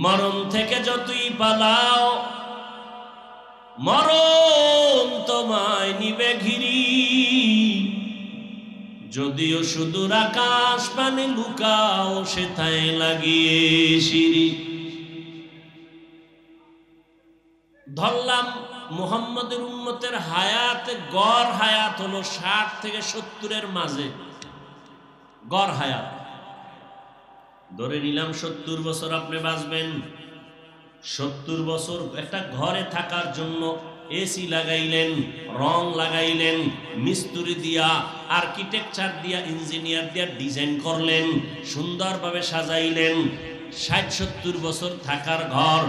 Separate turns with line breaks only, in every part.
মরণ থেকে যতই পালাও মরণ তোমায় নিবে ঘিরি, যদিও সুদূর আকাশ পানে লুকাও সেথায় লাগিয়ে সিঁড়ি। ধরলাম মুহাম্মদের উম্মতের হায়াতে গড় হায়াত হলো 60 থেকে 70-এর মাঝে, গড় হায়াত ধরে নিলাম 70 বছর আপনি বাঁচবেন। 70 বছর একটা ঘরে থাকার জন্য এসি লাগাইলেন, রং লাগাইলেন, মিস্ত্রি দিয়া, আর্কিটেকচার দিয়া, ইঞ্জিনিয়ার দিয়া ডিজাইন করলেন, সুন্দরভাবে সাজাইলেন। 60-70 বছর থাকার ঘর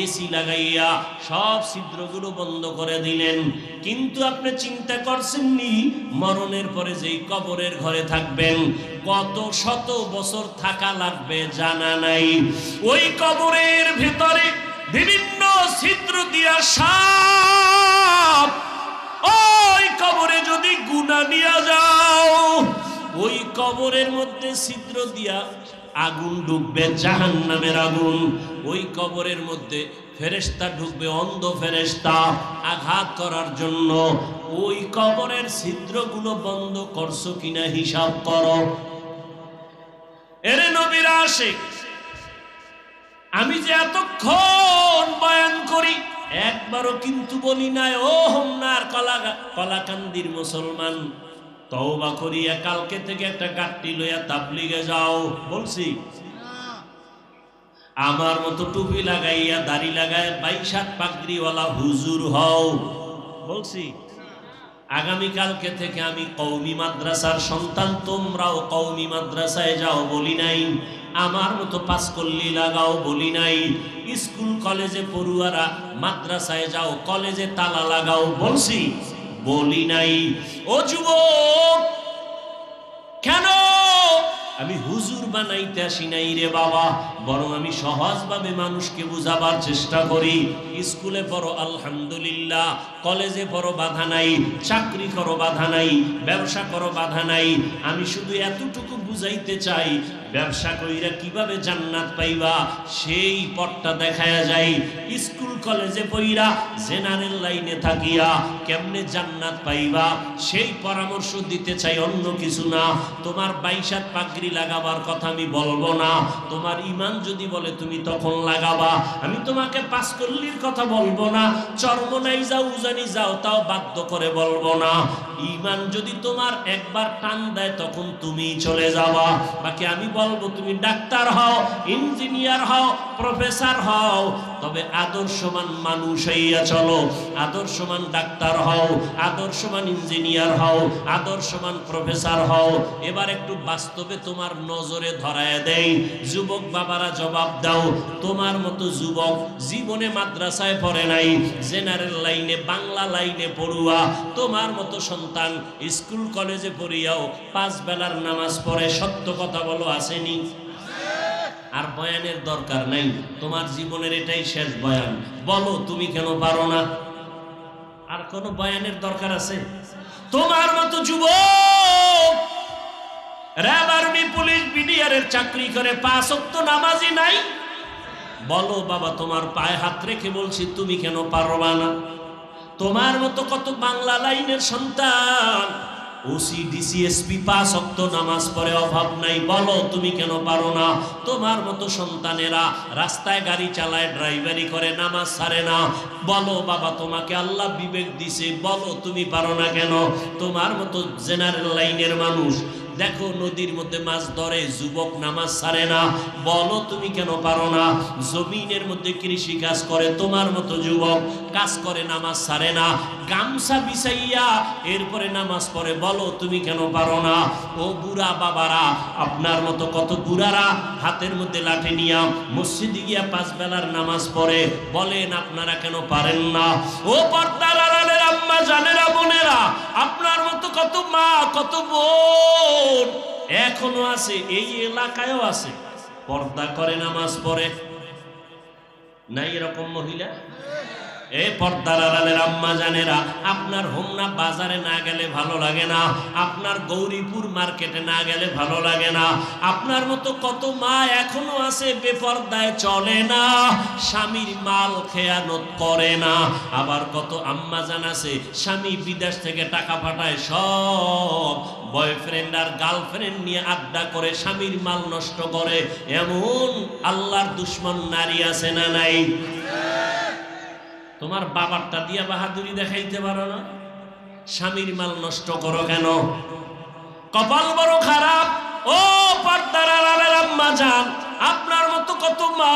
এসি লাগাইয়া সব ছিদ্রগুলো বন্ধ করে দিলেন। কিন্তু আপনি চিন্তা করছেননি মরণের পরে যেই কবরের ঘরে থাকবেন কত শত বছর থাকা লাগবে জানা নাই। ওই কবরের ভেতরে বিভিন্ন ছিদ্র দিয়া সাপ, ওই কবরে যদি গুনাহ নিয়ে যাও ওই কবরের মধ্যে ছিদ্র দিয়া আগুন ঢুকবে, জাহান্নামের আগুন। ওই কবরের মধ্যে ফেরেশতা ঢুকবে, অন্ধ ফেরেশতা আঘাত করার জন্য। ওই কবরের ছিদ্রগুলো বন্ধ করছো কিনা হিসাব করো। এরে নবীর আশিক, আমি যে এতক্ষণ বয়ান করি একবারও কিন্তু বলি নাই ও হোমনার কলাকান্দির মুসলমান তওবা করিয়া কালকে থেকে একটা গাট্টি লইয়া তাবলিগে যাও, বলছি? আমার মতো টুপি লাগাইয়া দাড়ি লাগায় 22 পাগড়িওয়ালা হুজুর হও, বলছি? আগামীকালকে থেকে আমি কওমি মাদ্রাসার সন্তান, তোমরাও কওমি মাদ্রাসায় যাও, বলি নাই? আমার মতো পাঁচকল্লি লাগাও, বলি নাই? স্কুল কলেজে পড়ুয়ারা মাদ্রাসায় যাও, কলেজে তালা লাগাও, বলছি? বলি নাই? ও যুবক, কেন আমি হুজুর বানাইতে আসি নাই রে বাবা, বরং আমি সহজভাবে মানুষকে বুঝাবার চেষ্টা করি। স্কুলে পড়ো আলহামদুলিল্লাহ, কলেজে পড়ো বাধা নাই, চাকরি করো বাধা নাই, ব্যবসা করো বাধা নাই। আমি শুধু এতটুকু বুঝাইতে চাই ব্যবসা কইরা কিভাবে জান্নাত পাইবা সেই পথটা দেখায়া যায়। স্কুল কলেজে পড়িরা জেনারেল লাইনে থাকিয়া কেমনে জান্নাত পাইবা সেই পরামর্শ দিতে চাই, অন্য কিছু না। তোমার 22 পাগড়ি লাগাবার কথা আমি বলবো না, তোমার ঈমান যদি বলে তুমি তখন লাগাবা। আমি তোমাকে পাঁচকল্লির কথা বলবো না, চরমনাই যাও, উজানি যাও তাও বাধ্য করে বলবো না। ঈমান যদি তোমার একবার টান দেয় তখন তুমি চলে যাবা। বাকি আমি বলবো তুমি ডাক্তার হও, ইঞ্জিনিয়ার হও, প্রফেসর হও, তবে আদর্শবান মানুষ হইয়া চলো। আদর্শবান ডাক্তার হও, আদর্শবান ইঞ্জিনিয়ার হও, আদর্শবান প্রফেসর হও। এবার একটু বাস্তবে তোমার নজরে ধরায় দেই। যুবক বাবারা জবাব দাও, তোমার মতো যুবক জীবনে মাদ্রাসায় পড়ে নাই, জেনারেল লাইনে বাংলা লাইনে পড়ুয়া, তোমার মতো সন্তান স্কুল কলেজে পড়িয়াও 5 বেলার নামাজ পড়ে, সত্য কথা বলো আসেনি? আর বয়ানের দরকার নাই, তোমার জীবনের এটাই শেষ বয়ান, বলো তুমি কেন পারো না? আর কোন বয়ানের দরকার আছে? তোমার মতো যুবক র্যাব, আর্মি, পুলিশ, বিডিআরের চাকরি করে 5 ওয়াক্ত নামাজি নাই, বলো বাবা তোমার পায়ে হাত রেখে বলছি তুমি কেন পারবা না? তোমার মতো কত বাংলা লাইনের সন্তান ওসি ডিসি এসপি 5 ওয়াক্ত নামাজ পড়ে, অভাব নাই, বলো তুমি কেন পারো না? তোমার মতো সন্তানেরা রাস্তায় গাড়ি চালায়, ড্রাইভারি করে, নামাজ ছাড়ে না, বলো বাবা তোমাকে আল্লাহ বিবেক দিছে, বলো তুমি পারো না কেন? তোমার মতো জেনারেল লাইনের মানুষ দেখো নদীর মধ্যে মাছ ধরে, যুবক নামাজ ছাড়ে না, বলো তুমি কেন পারো না? জমিনের মধ্যে কৃষি কাজ করে, তোমার মতো যুবক কাজ করে, নামাজ ছাড়ে না, গামছা বিছাইয়া এরপরে নামাজ পড়ে, বলো তুমি কেন পারো না? ও বুড়া বাবারা, আপনার মতো কত বুড়ারা হাতের মধ্যে লাঠি নিয়া মসজিদে গিয়া 5 বেলার নামাজ পড়ে, বলেন আপনারা কেন পারেন না? ও পর্দার আড়ালের আম্মা জানেরা, বোনেরা, আপনার মতো কত মা কত বোন এখনো আছে, এই এলাকায়ও আছে, পর্দা করে নামাজ পড়ে, নাই এরকম মহিলা? এ পর্দার আড়ালের আম্মা জানেরা, আপনার হোমনা বাজারে না গেলে ভালো লাগে না, আপনার গৌরীপুর মার্কেটে না গেলে ভালো লাগে না। আপনার মতো কত মা এখনো আছে বেপর্দায় চলে না, স্বামীর মাল খেয়ানত করে না। আবার কত আম্মা জান আছে স্বামী বিদেশ থেকে টাকা পাঠায়, সব বয়ফ্রেন্ড আর গার্লফ্রেন্ড নিয়ে আড্ডা করে স্বামীর মাল নষ্ট করে। এমন আল্লাহর দুশ্মন নারী আছে না নাই? তোমার বাবারটা দিয়া বাহাদুরি দেখাইতে পারো না, স্বামীর মাল নষ্ট করো কেন? কপাল বড় খারাপ। ও পর্দার আড়ালের আম্মা জান, আপনার মতো কত মা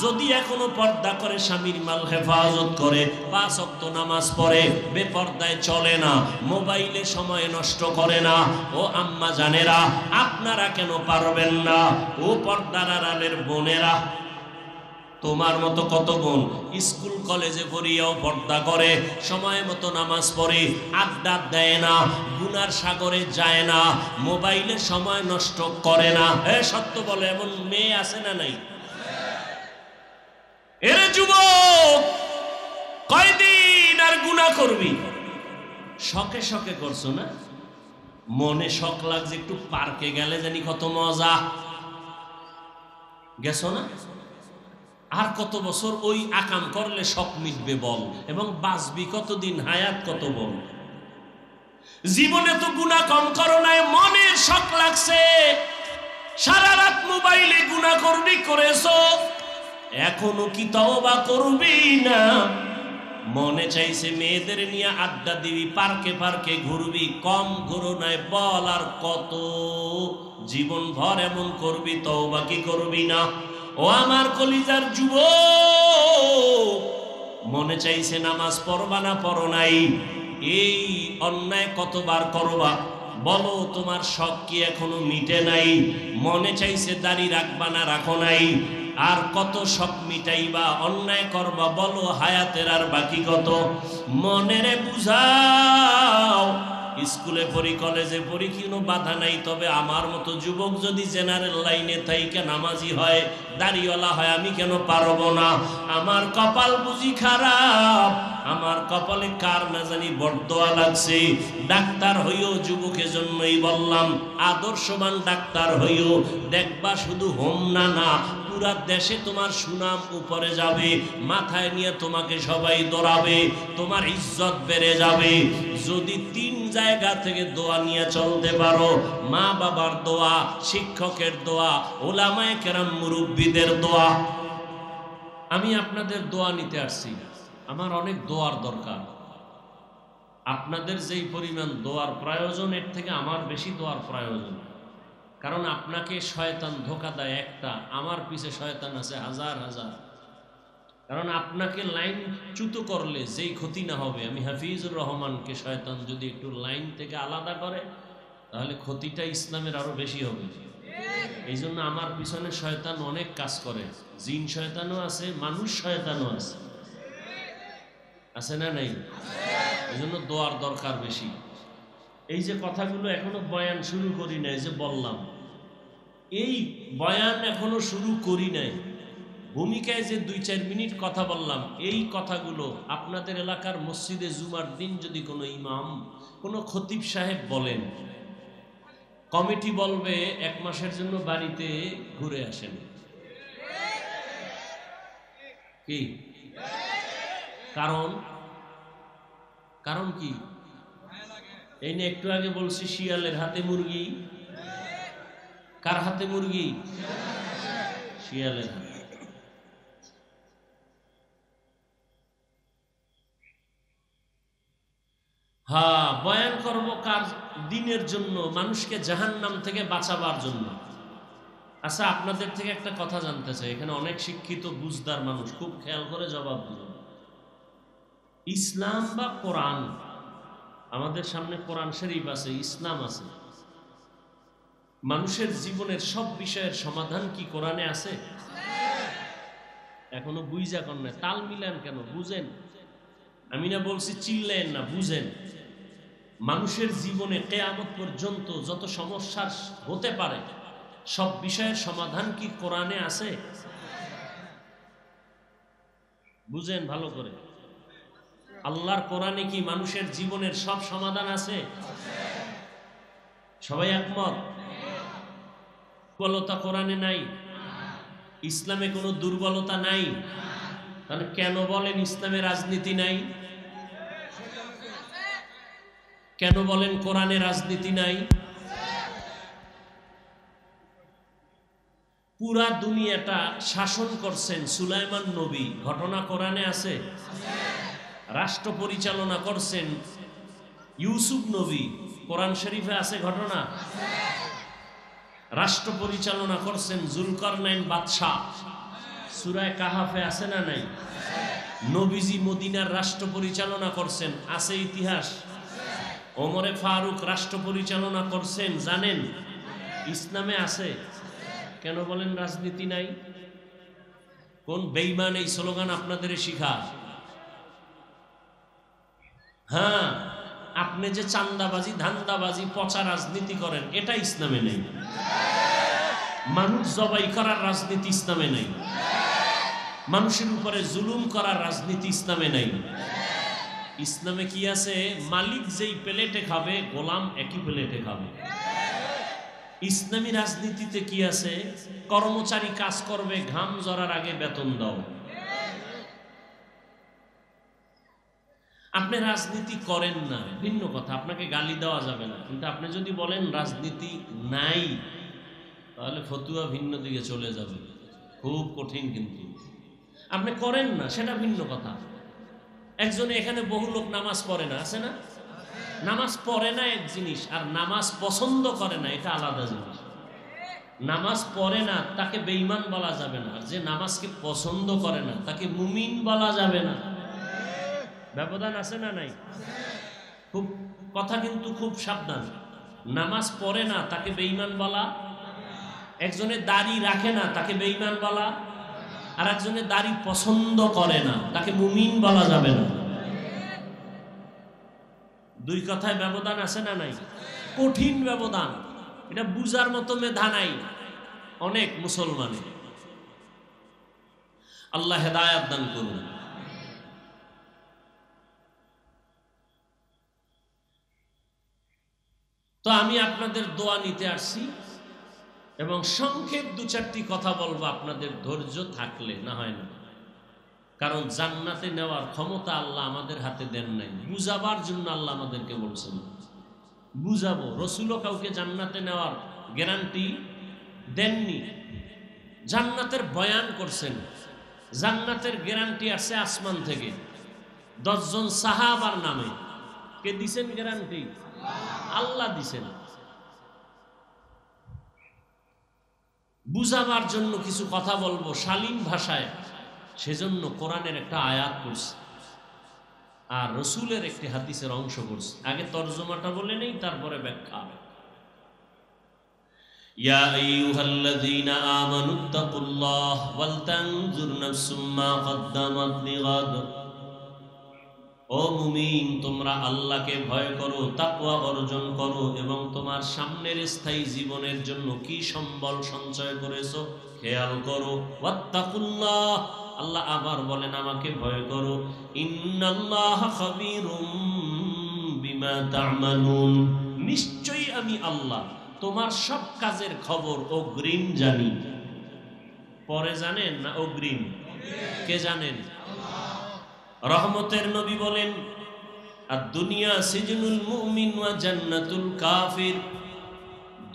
যদি এখনো পর্দা করে স্বামীর মাল হেফাজত করে, 5 ওয়াক্ত নামাজ পড়ে, বেপর্দায় চলে না, মোবাইলে সময় নষ্ট করে না, ও আম্মা জানেরা আপনারা কেন পারবেন না? ও পর্দার আড়ালের বোনেরা, তোমার মতো কত বোন স্কুল কলেজে পড়িয়াও পর্দা করে, সময় মতো নামাজ পড়ে, আড্ডা দেয় না, গুনার সাগরে যায় না, মোবাইলে সময় নষ্ট করে না। সত্য বলে, এমন মেয়ে আছে না নাই? এরে যুবক, কয়দিন আর গুনাহ করবি? শখে শখে করছো না? মনে শখ লাগছে একটু পার্কে গেলে জানি কত মজা, গেছো না? আর কত বছর ওই আকাম করলে শখ মিটবে বল, এবং বাঁচবি কতদিন, হায়াত কত বল? জীবনে তো গুনাহ কম করো নাই, মনের শখ লাগছে, সারা রাত মোবাইলে গুনাহ করবি, করেছো, এখনো কি তওবা করবি না? মনে চাইছে মেয়েদের নিয়ে আড্ডা দিবি, পার্কে পার্কে ঘুরবি, কম ঘুরো নাই বল, আর কত জীবন ভর এমন করবি, তওবা কি করবি না? ও আমার কলিজার যুবক, মনে চাইছে নামাজ পড়বা না, পড়ো নাই, এই অন্যায় কতবার করবা বলো? তোমার শখ কি এখনো মিটে নাই? মনে চাইছে দাড়ি রাখবা না, রাখো নাই, আর কত শখ মিটাইবা, অন্যায় করবা বলো? হায়াতের আর বাকি কত? মনেরে বুঝাও, স্কুলে পড়ি, কলেজে পড়ি, কোনো বাধা নাই, তবে আমার মতো যুবক যদি জেনারেল লাইনে থাইকে নামাজি হয়, দাড়িওয়ালা হয়, আমি কেন পারবো না? আমার কপাল বুঝি খারাপ, আমার কপালে কার না জানি বরদোয়া লাগছে। ডাক্তার হইও, যুবকের জন্যই বললাম, আদর্শবান ডাক্তার হইও, দেখবা শুধু হোমনা না, পুরা দেশে তোমার সুনাম উপরে যাবে, মাথায় নিয়ে তোমাকে সবাই দৌড়াবে, তোমার ইজ্জত বেড়ে যাবে। যদি 3 জায়গা থেকে দোয়া নিয়ে চলতে পারো, মা বাবার দোয়া, শিক্ষকের দোয়া, ওলামায়ে কেরাম মুরব্বীদের দোয়া। আমি আপনাদের দোয়া নিতে আসছি, আমার অনেক দোয়ার দরকার। আপনাদের যেই পরিমাণ দোয়ার প্রয়োজন, এর থেকে আমার বেশি দোয়ার প্রয়োজন। কারণ আপনাকে শয়তান ধোঁকা দেয় একটা, আমার পিছে শয়তান আছে হাজার হাজার। কারণ আপনাকে লাইন চ্যুত করলে যেই ক্ষতি না হবে, আমি হাফিজুর রহমানকে শয়তান যদি একটু লাইন থেকে আলাদা করে, তাহলে ক্ষতিটা ইসলামের আরো বেশি হবে। এই জন্য আমার পিছনে শয়তান অনেক কাজ করে, জিন শয়তানও আছে, মানুষ শয়তানও আছে, আছে না নাই? এই জন্য দোয়ার দরকার বেশি। এই যে কথাগুলো এখনো বয়ান শুরু করি নাই, যে বললাম এই বয়ান এখনো শুরু করি নাই, ভূমিকায় যে 2-4 মিনিট কথা বললাম, এই কথাগুলো আপনাদের এলাকার মসজিদে জুমার দিন যদি কোনো ইমাম, কোনো খতিব সাহেব বলেন, কমিটি বলবে 1 মাসের জন্য বাড়িতে ঘুরে আসেন। কি কারণ? কারণ কি? এই নিয়ে একটু আগে বলছি, শিয়ালের হাতে মুরগি। কার হাতে মুরগি? শিয়ালের হাতে। হ্যাঁ, বয়ান করব কার? দিনের জন্য, মানুষকে জাহান্নাম থেকে বাঁচাবার জন্য। আচ্ছা, আপনাদের থেকে একটা কথা জানতে চাই, এখানে অনেক শিক্ষিত বুঝদার মানুষ, খুব খেয়াল করে জবাব দিবেন। ইসলাম বা কোরআন, আমাদের সামনে কোরআন শরীফ আছে, ইসলাম আছে, মানুষের জীবনের সব বিষয়ের সমাধান কি কোরআনে আছে? এখনো বুঝা কর না, তাল মিলান কেন? বুঝেন। আমি না বলছি চিল্লেন না, বুঝেন। মানুষের জীবনে কিয়ামত পর্যন্ত যত সমস্যা হতে পারে, সব বিষয়ের সমাধান কি কোরআনে আছে? বুঝেন ভালো করে। আল্লাহর কোরআনে কি মানুষের জীবনের সব সমাধান আছে? সবাই একমত? দুর্বলতা কোরআনে নাই, ইসলামে কোনো দুর্বলতা নাই। তাহলে কেন বলেন ইসলামে রাজনীতি নাই? কেন বলেন কোরআনে রাজনীতি নাই? পুরা দুনিয়াটা শাসন করছেন সুলাইমান নবী, ঘটনা কোরআনে আছে। রাষ্ট্র পরিচালনা করছেন ইউসুফ নবী, কোরআন শরীফে আছে ঘটনা। রাষ্ট্র পরিচালনা করছেন জুলকারনাইন বাদশাহ, সূরা কাহাফে আছে না নাই? নবীজি মদিনার রাষ্ট্র পরিচালনা করছেন, আছে ইতিহাস। ওমরে ফারুক রাষ্ট্র পরিচালনা করছেন, জানেন, ইসলামে আছে। কেন বলেন রাজনীতি নাই? কোন বেঈমান এই স্লোগান আপনাদের শিখা? হ্যাঁ, আপনি যে চান্দাবাজি, ধান্দাবাজি, পচা রাজনীতি করেন, এটা ইসলামে নেই। মানুষ জবাই করার রাজনীতি ইসলামে নেই। মানুষের উপরে জুলুম করার রাজনীতি ইসলামে নেই। ইসলামে কি আছে? মালিক যেই প্লেটে খাবে, গোলাম একই প্লেটে খাবে। ইসলামী রাজনীতিতে কি আছে? কর্মচারী কাজ করবে, ঘাম ঝরার আগে বেতন দাও। আপনি রাজনীতি করেন না, ভিন্ন কথা, আপনাকে গালি দেওয়া যাবে না। কিন্তু আপনি যদি বলেন রাজনীতি নাই, তাহলে ফতুয়া ভিন্ন দিকে চলে যাবে, খুব কঠিন। কিন্তু আপনি করেন না, সেটা ভিন্ন কথা। একজনে এখানে বহু লোক নামাজ পড়ে না, আছে না? নামাজ পড়ে না এক জিনিস, আর নামাজ পছন্দ করে না এটা আলাদা জিনিস। নামাজ পড়ে না তাকে বেঈমান বলা যাবে না, আর যে নামাজকে পছন্দ করে না তাকে মুমিন বলা যাবে না। ব্যবধান আছে না নাই? খুব কথা কিন্তু খুব সাবধান। নামাজ পড়ে না তাকে বেঈমান বলা, একজনের দাড়ি রাখে না তাকে বেঈমান বলা, আর একজনের দাড়ি পছন্দ করে না তাকে মুমিন বলা যাবে না। দুই কথায় ব্যবধান আছে না নাই? কঠিন ব্যবধান। এটা বুঝার মতো মেধা নাই অনেক মুসলমানের। আল্লাহ হেদায়েত দান করুন। তো আমি আপনাদের দোয়া নিতে আসছি এবং সংক্ষেপ দু চারটি কথা বলবো, আপনাদের ধৈর্য থাকলে, না হয় না। কারণ জান্নাতে নেওয়ার ক্ষমতা আল্লাহ আমাদের হাতে দেন নাই, বুঝাবার জন্য আল্লাহ আমাদেরকে বলছেন বুঝাবো। রসুলও কাউকে জান্নাতে নেওয়ার গ্যারান্টি দেননি, জান্নাতের বয়ান করছেন। জান্নাতের গ্যারান্টি আসছে আসমান থেকে 10 জন সাহাবার নামে। কে দিছেন গ্যারান্টি? আল্লাহ দিছেন। বুঝাবার জন্য কিছু কথা বলবো শালীন ভাষায়, সেজন্য কোরআনের একটা আয়াত করছে আর রসুলের একটি হাদিসের অংশ করছে। আগে তরজমাটা বলে নেই, তারপরে ব্যাখ্যা। ইয়া আইয়ুহাল্লাযীনা আমানুত্তাকুল্লাহ ওয়াল তানজুর নাফসুম মা কদ্দামাত লিগাদ। ও মুমিন, তোমরা আল্লাহকে ভয় করো, তাকওয়া অর্জন করো এবং তোমার সামনের স্থায়ী জীবনের জন্য কি সম্বল সঞ্চয় করেছো খেয়াল করো। ওয়াত্তাকুল্লাহ, আল্লাহ আবার বলেন আমাকে ভয় করো। ইন্নাল্লাহা খাবীরুম বিমা তা'মালুন, নিশ্চয়ই আমি আল্লাহ তোমার সব কাজের খবর অগ্রিম জানি। পরে জানেন না অগ্রিম? কে জানেন? রহমতের নবী বলেন আর দুনিয়া সিজনুল মুমিন ওয়া জান্নাতুল কাফির।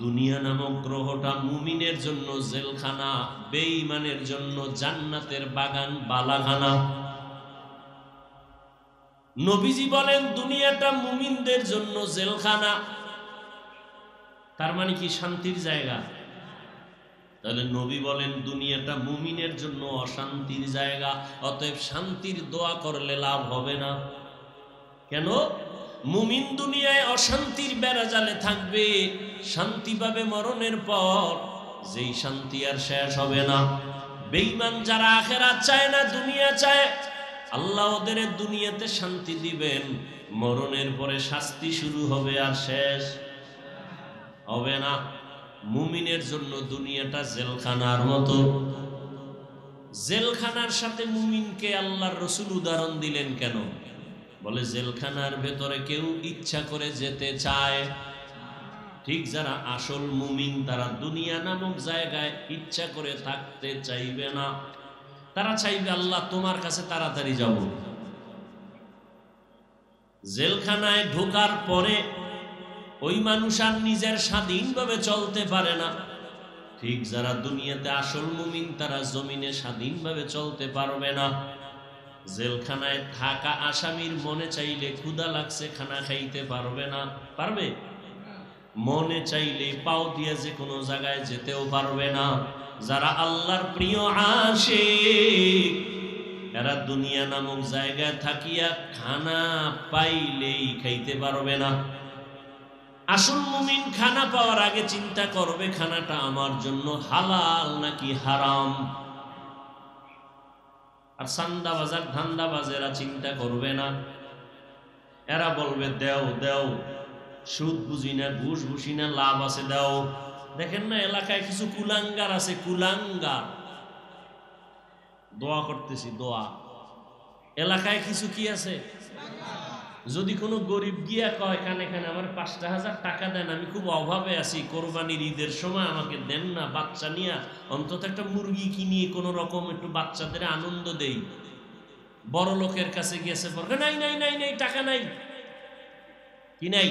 দুনিয়া নামক গ্রহটা মুমিনের জন্য জেলখানা, বেঈমানের জন্য জান্নাতের বাগান বালাখানা। নবীজি বলেন দুনিয়াটা মুমিনদের জন্য জেলখানা, তার মানে কি শান্তির জায়গা? তাহলে নবী বলেন দুনিয়াটা মুমিনের জন্য অশান্তির জায়গা, অতএব শান্তির দোয়া করলে লাভ হবে না। কেন? মুমিন দুনিয়ায় অশান্তির বেড়াজালে থাকবে, শান্তি পাবে মরণের পর, যেই শান্তি আর শেষ হবে না। বেঈমান যারা আখিরাত চায় না, দুনিয়া চায়, আল্লাহ ওদের দুনিয়াতে শান্তি দিবেন, মরণের পরে শাস্তি শুরু হবে আর শেষ হবে না। মুমিনের জন্য দুনিয়াটা জেলখানার মতো। জেলখানার সাথে মুমিনকে আল্লাহর রাসূল উদাহরণ দিলেন কেন? বলে জেলখানার ভেতরে কেউ ইচ্ছা করে যেতে চায়, ঠিক যারা আসল মুমিন তারা দুনিয়া নামক জায়গায় ইচ্ছা করে থাকতে চাইবে না। তারা চাইবে আল্লাহ তোমার কাছে তাড়াতাড়ি যাব। জেলখানায় ঢোকার পরে ওই মানুষ আর নিজের স্বাধীনভাবে চলতে পারে না। ঠিক যারা দুনিয়াতে আসল মুমিন তারা জমিনে স্বাধীনভাবে চলতে পারবে না। জেলখানায় থাকা আসামির মনে চাইলে ক্ষুধা লাগছে খানা খাইতে পারবে না, পারবে? মনে চাইলে পাও দিয়ে যে কোনো জায়গায় যেতেও পারবে না। যারা আল্লাহর প্রিয় আশিক এরা দুনিয়া নামক জায়গায় থাকিয়া খানা পাইলেই খাইতে পারবে না। আসল মুমিন খানা পাওয়ার আগে চিন্তা করবে খানাটা আমার জন্য হালাল নাকি হারাম। আর সান্দাবাজার ধান্দাবাজেরা চিন্তা করবে না, এরা বলবে দেও দেও, সুদ বুঝি না, ঘুষ বুঝি না, লাভ আছে দাও। দেখেন না এলাকায় কিছু কুলাঙ্গার আছে, কুলাঙ্গার। দোয়া করতেছি, দোয়া। এলাকায় কিছু কি আছে, যদি কোনো গরিব গিয়া কয় কানে কানে আমার ৫,০০০ টাকা দেন, আমি খুব অভাবে আছি, কোরবানির ঈদের সময় আমাকে দেন না, বাচ্চা নিয়ে অন্তত একটা মুরগি কিনিয়ে কোনো রকম একটু বাচ্চাদের আনন্দ দেই। বড় লোকের কাছে গিয়েছে পরে নাই নাই নাই নাই টাকা নাই, কি নাই?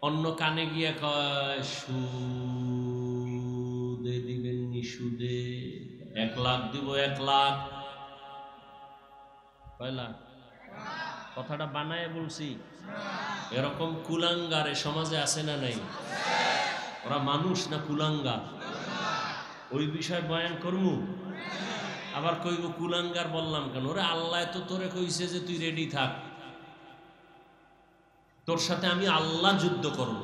অন্য কানে গিয়া কয় সুদে দিবেন নি, সুদে ১ লাখ দিব, ১ লাখ। কয় লাখ? কথাটা বানায় বলছি। এরকম কুলাঙ্গারে সমাজে আছে না নাই? ওরা মানুষ না কুলাঙ্গার? ওই বিষয় বয়ান করমু। আবার কইব কুলাঙ্গার বললাম কেন? ওরে আল্লাহ তো তোরে কইছে যে তুই রেডি থাক, তোর সাথে আমি আল্লাহ যুদ্ধ করব।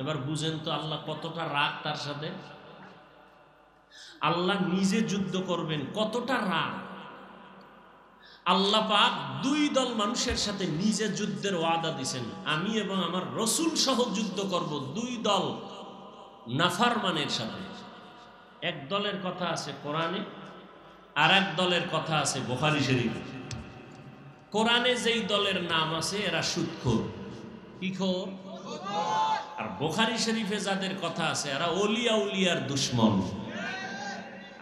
এবার বুঝেন তো আল্লাহ কতটা রাগ তার সাথে। আল্লাহ নিজে যুদ্ধ করবেন, কতটা রাগ। আল্লাহ পাক ২ দল মানুষের সাথে নিজে যুদ্ধের ওয়াদা দিছেন, আমি এবং আমার রসুল সহ যুদ্ধ করব ২ দল নাফরমানের সাথে। এক দলের কথা আছে কোরআনে, আর এক দলের কথা আছে বুখারী শরীফে। কোরআনে যেই দলের নাম আছে এরা সুদখোর, কি খোর? আর বুখারী শরীফে যাদের কথা আছে এরা ওলিয়া উলিয়ার দুশমন।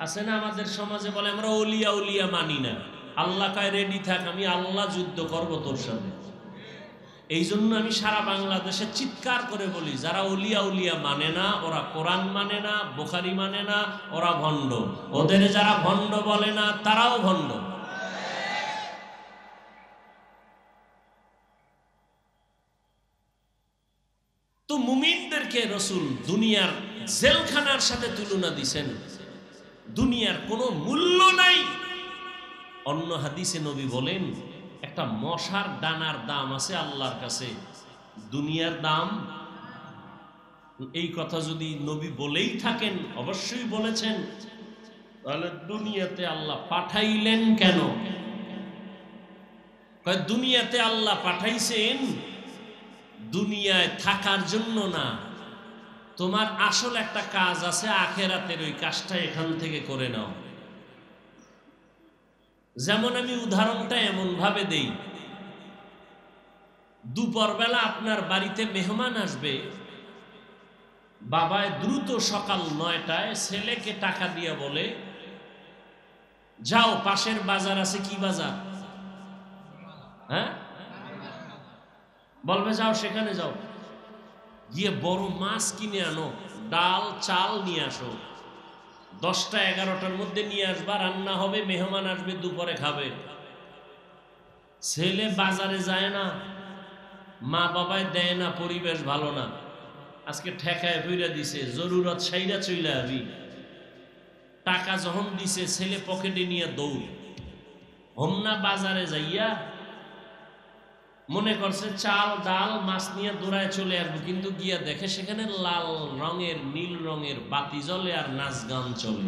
আছে না আমাদের সমাজে বলে আমরা ওলিয়া উলিয়া মানি না। আল্লাহ কয় রেডি থাক, আমি আল্লাহ যুদ্ধ করব তোর সাথে। এই জন্য আমি সারা বাংলাদেশে চিৎকার করে বলি, যারা ওলিয়া উলিয়া মানে না, ওরা কোরআন মানে না, বুখারী মানে না, ওরা ভণ্ড। ওদের যারা ভণ্ড বলে না তারাও ভণ্ড। তো মুমিনদেরকে রসুল দুনিয়ার জেলখানার সাথে তুলনা দিছেন, দুনিয়ার কোনো মূল্য নাই। অন্য হাদিসে নবী বলেন একটা মশার দানার দাম আছে আল্লাহর কাছে, দুনিয়ার দাম। এই কথা যদি নবী বলেই থাকেন, অবশ্যই বলেছেন, তাহলে দুনিয়াতে আল্লাহ পাঠাইলেন কেন? দুনিয়াতে আল্লাহ পাঠাইছেন দুনিয়ায় থাকার জন্য না, তোমার আসল একটা কাজ আছে আখেরাতের, ওই কাজটা এখান থেকে করে নাও। যেমন আমি উদাহরণটা এমন ভাবে দেই, দুপুরবেলা আপনার বাড়িতে মেহমান আসবে, বাবায় দ্রুত সকাল ৯টায় ছেলেকে টাকা দিয়ে বলে যাও পাশের বাজার আছে, কি বাজার? হ্যাঁ, বলবে যাও সেখানে যাও, গিয়ে বড় মাছ কিনে আনো, ডাল চাল নিয়ে আসো, 10টা 11টার মধ্যে নিয়ে আসবা, রান্না হবে, মেহমান আসবে, দুপুরে খাবে। ছেলে বাজারে যায় না, মা বাবায় দেয় না, পরিবেশ ভালো না, আজকে ঠেকায় ফিরে দিছে, জরুরত সাইরা চইলা আবি। টাকা যখন দিছে ছেলে পকেটে নিয়ে দৌড়, হোমনা বাজারে যাইয়া মনে করছে চাল ডাল মাছ নিয়ে দৌড়ায় চলে আসবো, কিন্তু গিয়া দেখে সেখানে লাল রঙের নীল রঙের বাতি জ্বলে আর নাচ গান চলে।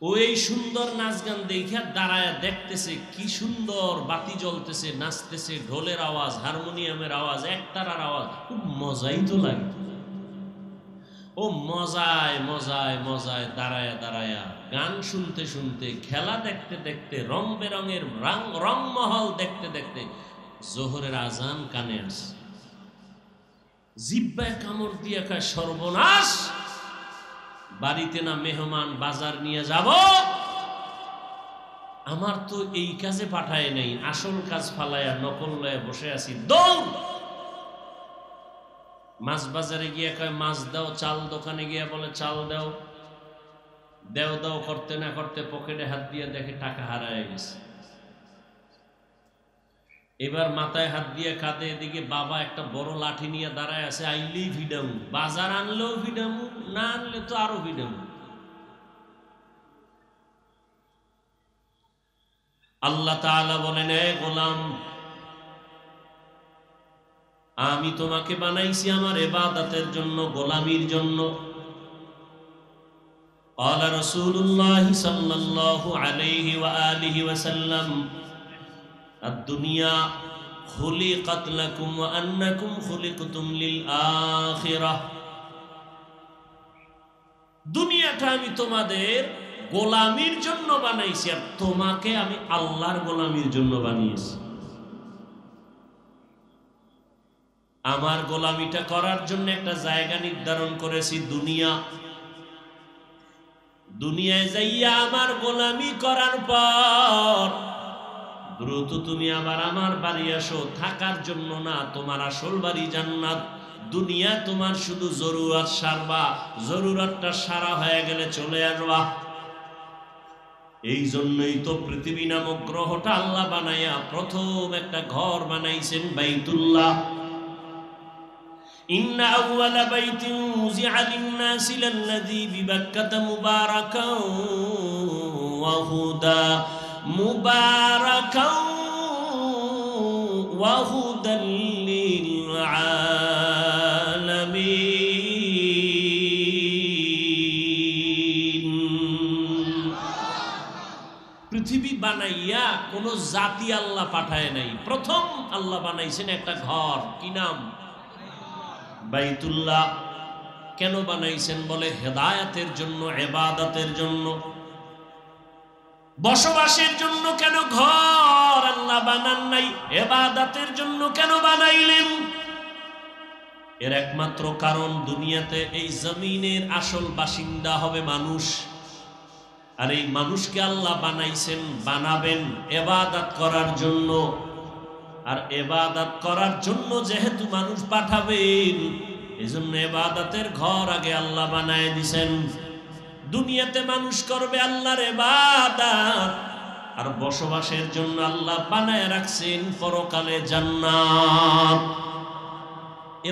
ওই সুন্দর নাচ গান দেখে দাঁড়ায় দেখতেছে কি সুন্দর বাতি জ্বলতেছে, নাচতেছে, ঢোলের আওয়াজ, হারমোনিয়ামের আওয়াজ, একতারার আওয়াজ, খুব মজাই তো লাগে। ও মজায় মজায় মজায় দাঁড়ায়া দাঁড়ায়া গান শুনতে শুনতে খেলা দেখতে দেখতে রং বেরঙের রংমহল দেখতে দেখতে জোহরের আজান কানে আসে। জিব্বায় কামড় দিয়ে কয় সর্বনাশ, বাড়িতে না মেহমান বাজার নিয়ে যাব, আমার তো এই কাজে পাঠায় নাই, আসল কাজ ফালায়া নকল লয়ে বসে আছি। দৌড় মাছ বাজারে গিয়ে কয় মাছ দাও, চাল দোকানে গিয়ে বলে চাল দাও, দেও দাও করতে না করতে পকেটে হাত দিয়ে দেখে টাকা হারায় গেছে। এবার মাথায় হাত দিয়ে কাঁদে, এদিকে বাবা একটা বড় লাঠি নিয়ে দাঁড়ায় আছে, আইলেই ভিডামু, বাজার আনলেও ভিডামু, না আনলে তো আরো ভিডামু। আল্লাহ তাআলা বলেন, এ গোলাম, আমি তোমাকে বানাইছি আমার ইবাদতের জন্য, গোলামির জন্য। قال رسول الله صلى الله عليه وآله وسلم الدنيا خلقت لكم وأنكم خلقتم للآخرة। দুনিয়াটা আমি তোমাদের গোলামির জন্য বানাইছি, আর তোমাকে আমি আল্লাহর গোলামির জন্য বানিয়েছি। আমার গোলামিটা করার জন্য একটা জায়গা নির্ধারণ করেছি, দুনিয়া। দুনিয়ায় যাইয়া আমার গোলামি করার পর দ্রুত তুমি আবার আমার বাড়ি আসো, থাকার জন্য না, তোমার আসল বাড়ি জান্নাত। দুনিয়া তোমার শুধু জরুরত সারবা, জরুরতটা সারা হয়ে গেলে চলে আসবা। এই জন্যই তো পৃথিবী নামক গ্রহটা আল্লাহ বানাইয়া প্রথম একটা ঘর বানাইছেন, বাইতুল্লাহ। ইন্না আউওয়ালা বাইতিন উযিআ লিন-নাসি লাল্লাযী বিবাক্কাতা মুবারাকাও ওয়া হুদা মুবারাকাও ওয়া হুদাল লিল আলামিন। পৃথিবী বানাইয়া কোন জাতি আল্লাহ পাঠায় নাই, প্রথম আল্লাহ বানাইছেন একটা ঘর। কি নাম? বাইতুল্লাহ। কেন বানাইছেন? বলে হেদায়েতের জন্য, ইবাদতের জন্য, বসবাসের জন্য। কেন ঘর আল্লাহ বানান নাই? ইবাদতের জন্য কেন বানাইলেন? এর একমাত্র কারণ, দুনিয়াতে এই জমিনের আসল বাসিন্দা হবে মানুষ, আর এই মানুষকে আল্লাহ বানাইছেন, বানাবেন ইবাদত করার জন্য। আর ইবাদত করার জন্য যেহেতু মানুষ পাঠাবেন, এজন্য ইবাদতের ঘর আগে আল্লাহ বানায় দিয়েছেন। দুনিয়াতে মানুষ করবে আল্লাহর ইবাদত, আর বসবাসের জন্য আল্লাহ বানায় রাখছেন পরকালে জান্নাত।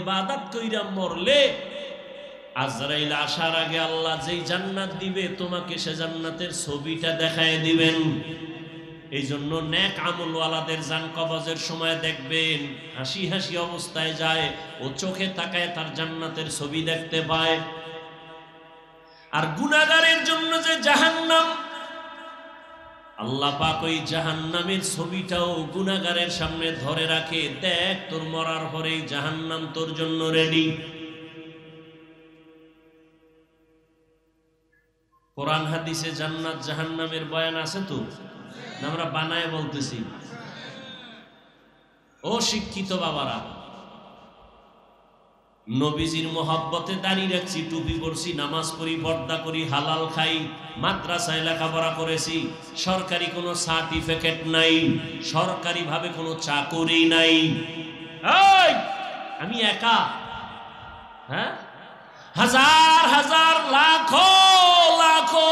ইবাদত কইরা মরলে আজরাইল আসার আগে আল্লাহ যেই জান্নাত দিবে তোমাকে, সে জান্নাতের ছবিটা দেখায় দিবেন। এই জন্য নেক আমলওয়ালাদের জান কবজের সময় দেখবেন হাসি হাসি অবস্থায় যায়, ও চোখে তাকায় তার জান্নাতের ছবি দেখতে পায়। আর গুনাহগারের জন্য যে জাহান্নাম, আল্লাহ পাক ওই জাহান্নামের ছবিটাও গুনাহগারের সামনে ধরে রাখে, দেখ তোর মরার পরেই জাহান্নাম তোর জন্য রেডি। কোরআন হাদিসে জান্নাত জাহান্নামের বয়ান আছে তো, আমরা বানায় বলতেছি? ও শিক্ষিত বাবারা, নবীজির মোহাব্বতে দাঁড়িয়ে রাখছি, টুপি পরছি, নামাজ পড়ি, পর্দা করি, হালাল খাই, মাদ্রাসায় লেখাপড়া করেছি, সরকারি কোনো সার্টিফিকেট নাই, সরকারি ভাবে কোনো চাকরি নাই। আমি একা, হ্যাঁ, হাজার হাজার লাখো লাখো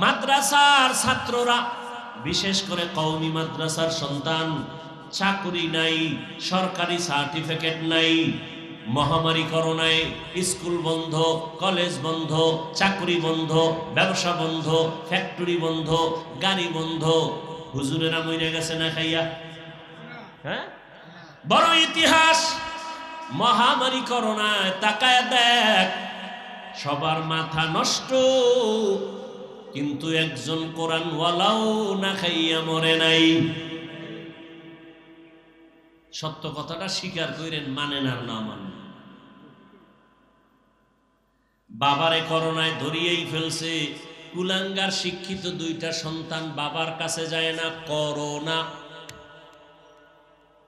মাদ্রাসার ছাত্ররা, বিশেষ করে কওমি মাদ্রাসার সন্তান, চাকরি নাই, সরকারি সার্টিফিকেট নাই। মহামারী করোনায় স্কুল বন্ধ, কলেজ বন্ধ, চাকরি বন্ধ, ব্যবসা বন্ধ, ফ্যাক্টরি বন্ধ, গাড়ি বন্ধ। হুজুরেরা মরে গেছে না খাইয়া? হ্যাঁ, বড় ইতিহাস। মহামারী করোনায় তাকায় দেখ, সবার মাথা নষ্ট, কিন্তু একজন কোরআনওয়ালাও না খাইয়া মরে নাই। সত্য কথাটা স্বীকার করেন, মানেন আর না মানেন। বাবারে করোনায় ধরিয়েই ফেলছে। কুলাঙ্গার শিক্ষিত দুইটা সন্তান বাবার কাছে যায় না, করোনা।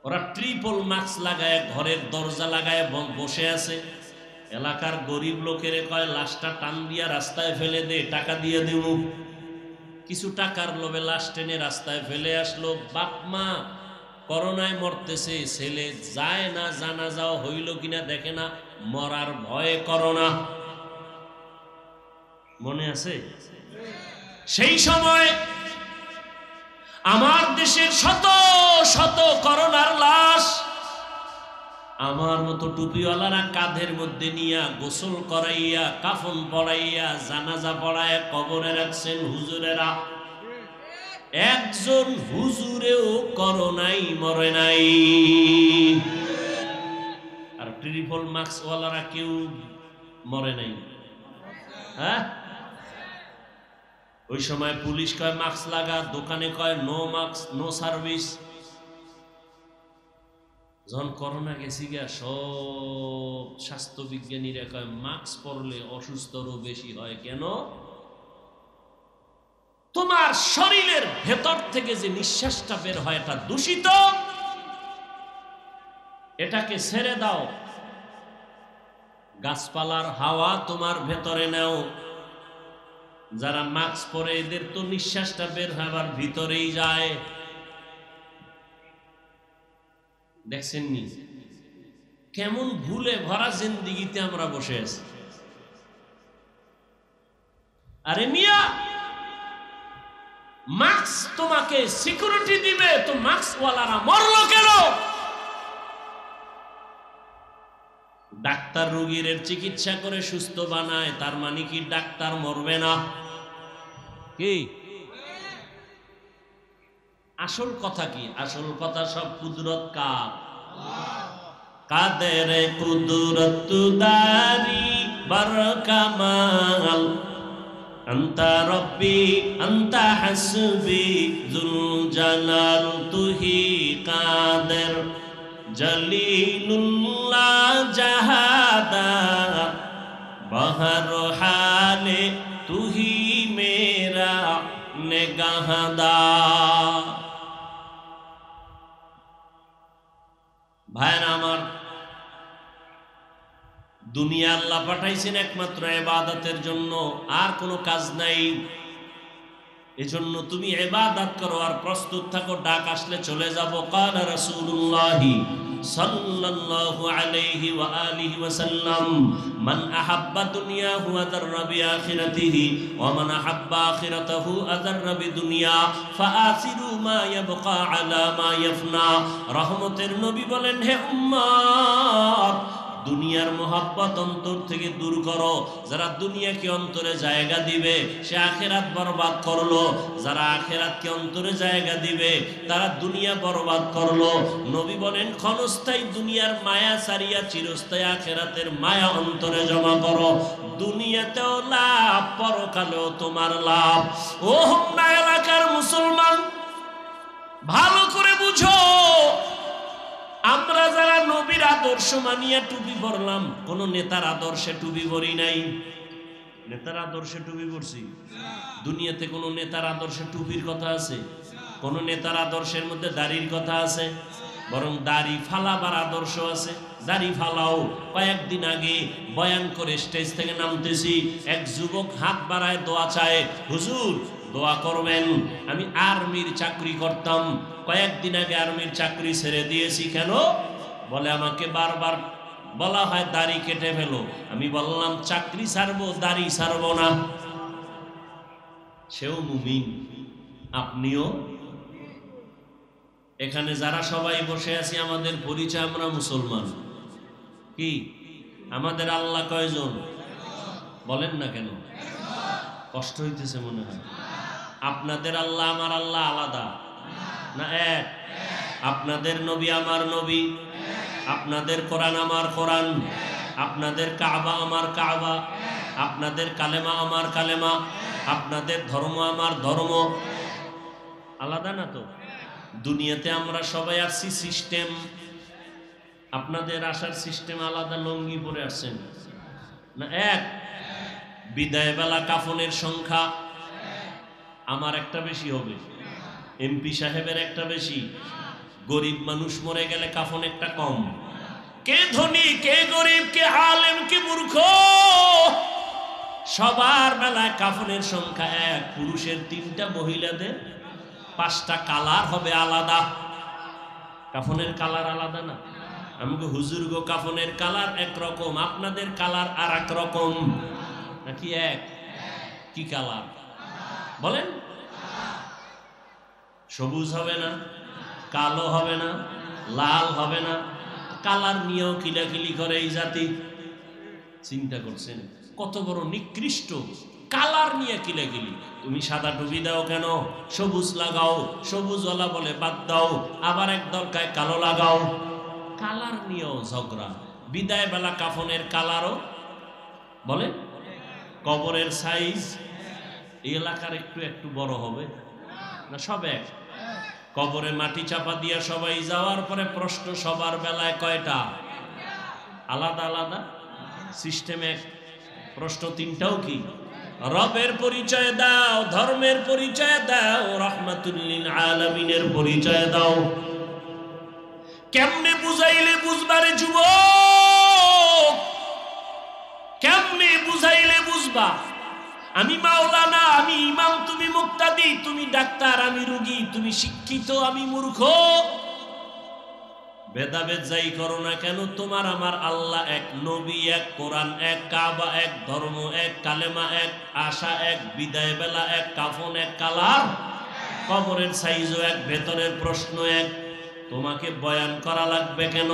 ওরা ট্রিপল মাস্ক লাগায় ঘরের দরজা লাগায় বসে আছে। এলাকার গরিব লোকের কয় লাশটা টান দিয়া রাস্তায় ফেলে দে, টাকা দিয়ে দেব। কিছু টাকার লোভে লাশ টেনে রাস্তায় ফেলে আসলো। বাপ মা করোনায় মরতেছে, ছেলে যায় না, জানা যাওয়া হইল কিনা দেখে না, মরার ভয়ে করোনা। মনে আছে সেই সময় আমার দেশের শত শত করোনার লাশ আমার মতো টুপিওয়ালারা কাঁধের মধ্যে নিয়া গোসল করাইয়া কাফন পড়াইয়া জানাজা পড়াইয়া কবরে রাখছেন হুজুরেরা। একজন হুজুরেও করোনাই মরে নাই। আর ট্রিপল মাস্কওয়ালারা কেউ মরে নাই। হ্যাঁ, ওই সময় পুলিশ কয় মাস্ক লাগা, দোকানে কয় নো মাস্ক নো সার্ভিস। যখন করোনা গেছি গিয়া সব স্বাস্থ্য বিজ্ঞানীরা কয় মাস্ক পরলে অসুস্থরও বেশি হয়। কেন? তোমার শরীরের ভেতর থেকে যে নিঃশ্বাসটা বের হয় এটা দূষিত, এটাকে ছেড়ে দাও। গাছপালার হাওয়া তোমার ভেতরে নাও। যারা মাস্ক পরে এদের তো নিঃশ্বাসটা বের হবার ভিতরেই যায়। দেখছেন নি কেমন ভুলে ভরা জিন্দিগিতে আমরা বসে আছি। আরে মিয়া, মাস্ক তোমাকে সিকিউরিটি দিবে, তো মাস্কওয়ালারা মরলো কেন? ডাক্তার রোগীর চিকিৎসা করে সুস্থ বানায়, তার মানে কি ডাক্তার মরবে না? কি আসল কথা? কি আসল কথা? সব কুদরত কার? কাদের কুদরত দারি বরকামাল, আন্তা রব্বি আন্তা হাসবি যুল জালাল তুহি কাদের জলিলুল্লাহ জাহাদা বহর হালে তুহি মেরা নেগাহদা। ভাইরা আমার, দুনিয়া আল্লাহ পাঠাইছেন একমাত্র ইবাদতের জন্য, আর কোনো কাজ নাই। এজন্য তুমি ইবাদত করো আর প্রস্তুত থাকো, ডাক আসলে চলে যাব। কাল রাসূলুল্লাহ সাল্লাল্লাহু আলাইহি ওয়া আলিহি ওয়া সাল্লাম, মান আহাব্বা দুনিয়াহু আযাররা বিআখিরাতিহি ওয়া মান আহাব্বা আখিরাতাহু আযাররা বিদুনিয়া ফাআসিরু মা ইয়াবকা আলা মা ইয়াফনা। রহমতের নবী বলেন, হে উম্মত, দুনিয়ার মোহাব্বত অন্তর থেকে দূর করো। যারা দুনিয়াকে অন্তরে জায়গা দিবে সে আখেরাত বরবাদ করলো, যারা আখেরাতকে অন্তরে জায়গা দিবে তারা দুনিয়া বরবাদ করলো। নবী বলেন, ক্ষণস্থায়ী দুনিয়ার মায়া ছাড়িয়া চিরস্থায়ী আখেরাতের মায়া অন্তরে জমা করো। দুনিয়াতেও লাভ, পরকালেও তোমার লাভ। ও হোমনা এলাকার মুসলমান, ভালো করে বুঝো, আমরা যারা নবীর আদর্শ মানিয়া টুপি পরলাম, কোন নেতার আদর্শে টুপি পরি নাই। নেতার আদর্শে টুপি পরছি? দুনিয়াতে কোন নেতার আদর্শে টুপির কথা আছে? কোন নেতার আদর্শের মধ্যে দাড়ির কথা আছে? বরং দাড়ি ফালাবার আদর্শ আছে। দাড়ি ফালাও। কয়েকদিন আগে বয়ান করে স্টেজ থেকে নামতেছি, এক যুবক হাত বাড়ায় দোয়া চায়, হুজুর দোয়া করবেন। আমি আর্মির চাকরি করতাম, কয়েকদিন আগে আর্মির চাকরি ছেড়ে দিয়েছি। কেন? বলে আমাকে বারবার বলা হয় দাড়ি কেটে ফেলো। আমি বললাম চাকরি ছাড়বো, দাড়ি ছাড়বো না। সেও মুমিন, আপনিও। এখানে যারা সবাই বসে আছি আমাদের পরিচয় আমরা মুসলমান। কি আমাদের আল্লাহ কয়জন? বলেন না কেন? কষ্ট হইতেছে মনে হয়। আপনাদের আল্লাহ আমার আল্লাহ আলাদা না এক? আপনাদের নবী আমার নবী, আপনাদের কোরআন আমার কোরআন, আপনাদের কাবা আমার কাবা, আপনাদের কালেমা আমার কালেমা, আপনাদের ধর্ম আমার ধর্ম। আলাদা না তো? দুনিয়াতে আমরা সবাই আসছি সিস্টেম, আপনাদের আসার সিস্টেম আলাদা। লঙ্গি পরে আসছেন না এক? বিদায় বেলা কাফনের সংখ্যা আমার একটা বেশি হবে, এমপি সাহেবের একটা বেশি, গরিব মানুষ মরে গেলে কাফন একটা কম। কে ধনী কে গরিব কে আলেম কে মূর্খ, সবার বেলায় কাফনের সংখ্যা এক। পুরুষের 3টা, মহিলাদের 5টা। কালার হবে আলাদা, কাফনের কালার আলাদা না। আমাকে হুজুর গো কাফনের কালার একরকম, আপনাদের কালার আর এক রকম নাকি এক? কি কালার বলেন? সবুজ হবে না, কালো হবে না, লাল হবে না। কালার নিয়েও কিলাকিলি করে এই জাতি। চিন্তা করছেন কত বড় নিকৃষ্ট, কালার নিয়ে কিলাকিলি। তুমি সাদা টুপি দাও কেন, সবুজ লাগাও, সবুজওয়ালা বলে বাদ দাও, আবার এক দরকার কালো লাগাও। কালার নিয়েও ঝগড়া। বিদায় বেলা কাফনের কালারও বলে, কবরের সাইজ এই এলাকার একটু একটু বড় হবে না, সব এক। কবরে মাটি চাপা দিয়া সবাই যাওয়ার পরে প্রশ্ন সবার বেলায় কয়টা? আলাদা আলাদা সিস্টেম এক। প্রশ্ন 3টাও কি? রবের পরিচয় দাও, ধর্মের পরিচয় দাও, রাহমাতুল লিল আলামিনের পরিচয় দাও। কেমনে বুঝাইলে বুঝবারে যুবক, কেমনে বুঝাইলে বুঝবা? আমি মাওলানা, আমি ইমাম, তুমি মুক্তাদি, তুমি ডাক্তার, আমি রোগী, তুমি শিক্ষিত, আমি মূর্খ। ভেদাভেদ যাই করো না কেন, তোমার আমার আল্লাহ এক, নবী এক, কোরআন এক, কাবা এক, ধর্ম এক, কালেমা এক, আশা এক, বিদায় বেলা এক, কাফন এক, কালার, কবরের সাইজও এক, ভেতরের প্রশ্ন এক। তোমাকে বয়ান করা লাগবে কেন?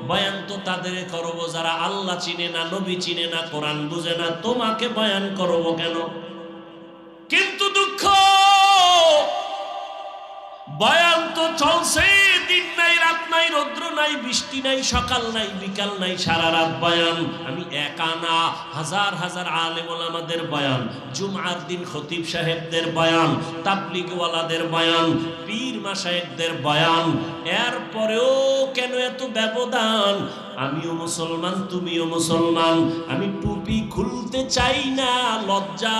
বয়ান তো তাদের করবো যারা আল্লাহ চিনে না, নবী চিনে না, কোরআন বুঝে না। তোমাকে বয়ান করবো কেন? কিন্তু দুঃখ, বয়ান তো চলছে, দিন নাই রাত নাই, রৌদ্র নাই বৃষ্টি নাই, সকাল নাই বিকাল নাই, সারা রাত বয়ান। আমি একা না, হাজার হাজার আলেম ওলামাদের বয়ান, জুমআর দিন খতিব সাহেবদের বয়ান, তাবলীগওয়ালাদের বয়ান, পীর মাশায়েখদের বয়ান। এরপরেও কেন এত ব্যবধান? আমিও মুসলমান, তুমিও মুসলমান, আমি টুপি খুলতে চাই না, লজ্জা।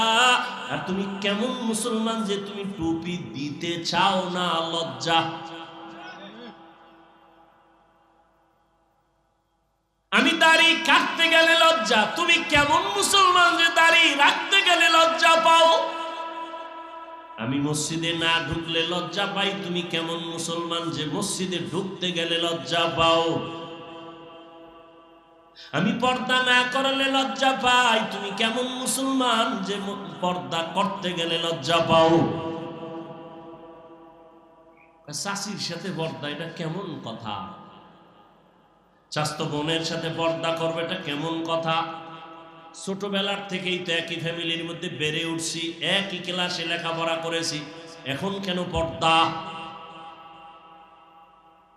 আর তুমি কেমন মুসলমান যে তুমি টুপি দিতে চাও না, লজ্জা। আমি দাড়ি কাটতে গেলে লজ্জা, তুমি কেমন মুসলমান যে দাড়ি রাখতে গেলে লজ্জা পাও? আমি মসজিদে না ঢুকলে লজ্জা পাই, তুমি কেমন মুসলমান যে মসজিদে ঢুকতে গেলে লজ্জা পাও? আমি পর্দা না করলে লজ্জা পাই, তুমি কেমন মুসলমান যে পর্দা করতে গেলে লজ্জা পাও? চাচির সাথে পর্দা, এটা কেমন কথা? চাস্তো বোনের সাথে পর্দা করবে, এটা কেমন কথা? ছোটবেলার থেকেই তো একই ফ্যামিলির মধ্যে বেড়ে উঠছি, একই ক্লাসে লেখাপড়া করেছি, এখন কেন পর্দা?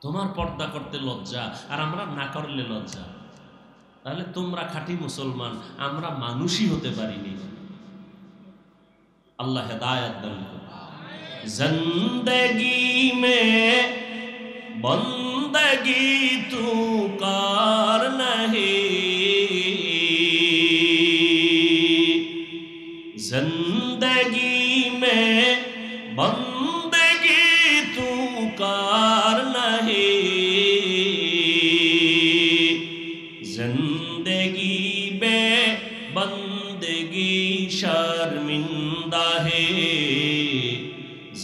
তোমার পর্দা করতে লজ্জা আর আমরা না করলে লজ্জা। তাহলে তোমরা খাঁটি মুসলমান, আমরা মানুষই হতে পারিনি। আল্লাহ হেদায়েত দান করুন। জিন্দেগি মে বন্দগি তু কার নহি, জিন্দেগি মে বন্দগি তু কার নহি, जिंदगी बे बंदगी शर्मिंदा है,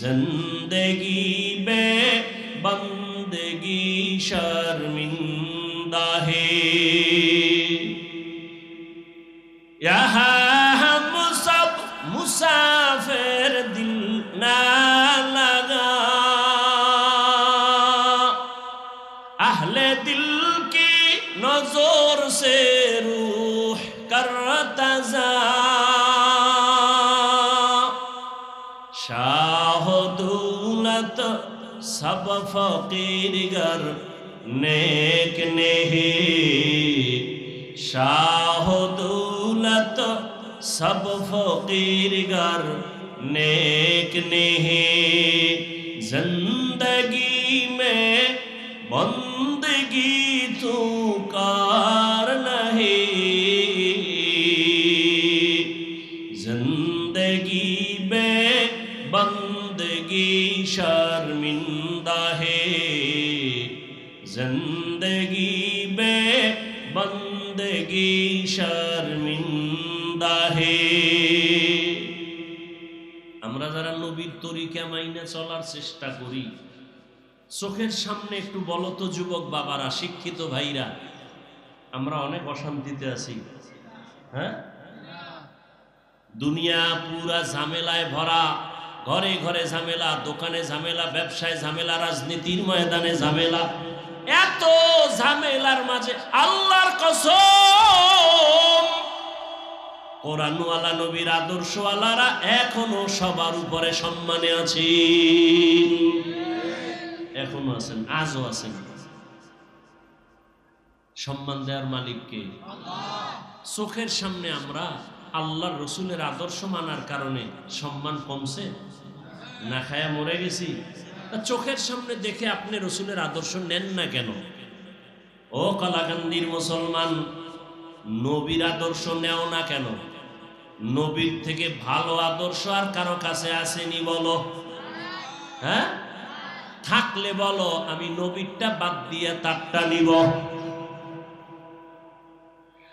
जिंदगी बे बंदगी शर्मिंदा है। यहाँ हम सब मुसाफिर, दिल ना लगा, अहले दिल नजर से रूह करता जा, शाह दौलत सब फकीर गर नेक नहीं, शाह दौलत सब फकीर गर नेक नहीं, जिंदगी में बंदगी तू कार नहीं, बंदगी शर्मिंदा है, जिंदगी बे बंदगी शर्मिंदा है। আমরা যারা নবীর তরিকা মাইনে চলার চেষ্টা করি, চোখের সামনে একটু বলো তো যুবক বাবারা, শিক্ষিত ভাইরা, আমরা অনেক অশান্তিতে আছি। হ্যাঁ, দুনিয়া পুরা ঝামেলায় ভরা, ঘরে ঘরে ঝামেলা, দোকানে ঝামেলা, ব্যবসায় ঝামেলা, রাজনীতির ময়দানে ঝামেলা। এত ঝামেলার মাঝে আল্লাহর কসম, কোরআনওয়ালা নবীর আদর্শওয়ালারা এখনো সবার উপরে সম্মানে আছেন, এখনো আছেন, আজও আছেন। সম্মান দেওয়ার মালিককে আল্লাহ। চোখের সামনে আমরা আল্লাহর রসুলের আদর্শ মানার কারণে সম্মান কমছে না, খায়া মরে গেছি? চোখের সামনে দেখে আপনি রসুলের আদর্শ নেন না কেন? ও কালাকান্দির মুসলমান, নবীর আদর্শ নেও না কেন? নবীর থেকে ভালো আদর্শ আর কারো কাছে আসেনি বলো? হ্যাঁ, থাকলে বলো, আমি নবীরটা বাদ দিয়ে তারটা নিব।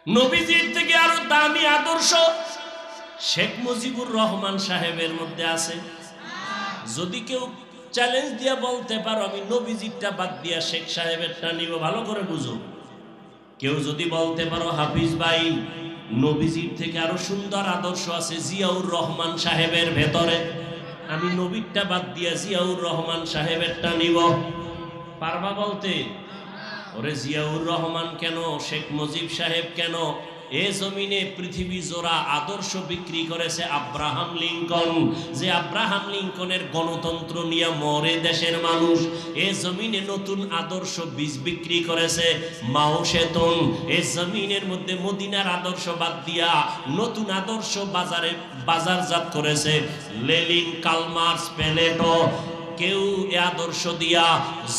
নবীজির থেকে আরো দামি আদর্শ শেখ মুজিবুর রহমান সাহেবের মধ্যে আছে। যদি কেউ চ্যালেঞ্জ দিয়ে বলতে পারো আমি নবীজিরটা বাদ দিয়া শেখ সাহেবেরটা নিব, ভালো করে বুঝো। কেউ যদি বলতে পারো হাফিজ ভাই, নবীজির থেকে আরো সুন্দর আদর্শ আছে জিয়াউর রহমান সাহেবের ভেতরে, আমি নবীরটা বাদ দিয়া জিয়াউর রহমান সাহেবেরটা নিব, পারবা বলতে? ওরে জিয়াউর রহমান কেন, শেখ মুজিব সাহেব কেন, এ জমিনে পৃথিবী জোড়া আদর্শ বিক্রি করেছে আব্রাহাম লিঙ্কন, যে আব্রাহাম লিঙ্কনের গণতন্ত্র নিয়ে মরে দেশের মানুষ। এ জমিনে নতুন আদর্শ বীজ বিক্রি করেছে মাও সেতুন। এ জমিনের মধ্যে মদিনার আদর্শ বাদ দিয়া নতুন আদর্শ বাজারজাত করেছে লেনিন, কার্ল মার্কস, প্লেটো। কেউ এ আদর্শ দিয়া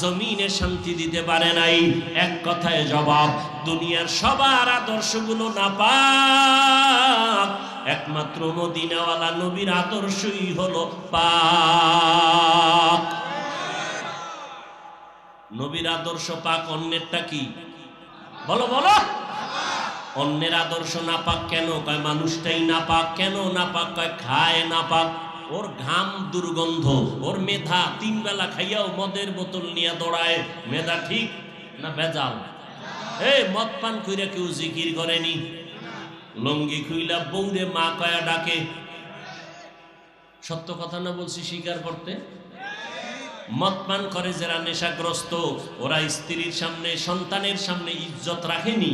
জমিনে শান্তি দিতে পারে নাই। এক কথায় জবাব, দুনিয়ার সবার আদর্শগুলো নাপাক, একমাত্র মদিনাওয়ালা নবীর আদর্শই হলো পাক। নবীর আদর্শ পাক, অন্যেরটা কি? বলো বলো। অন্যের আদর্শ নাপাক কেন? কয় মানুষটাই নাপাক। কেন নাপাক? কয় খায় নাপাক, ওর ঘাম দুর্গন্ধ, ওর মেধা, 3 বেলা খাইয়াও মদের বোতল নিয়ে দৌড়ায়। মেধা ঠিক না ভেজাল? এই মদ পান কইরা কেউ জিকির করেনি, লঙ্গি খুইলা বউরে মা কয়া ডাকে। সত্য কথা না বলছি স্বীকার করতে? মদ পান করে যারা নেশাগ্রস্ত, ওরা স্ত্রীর সামনে, সন্তানের সামনে ইজ্জত রাখেনি,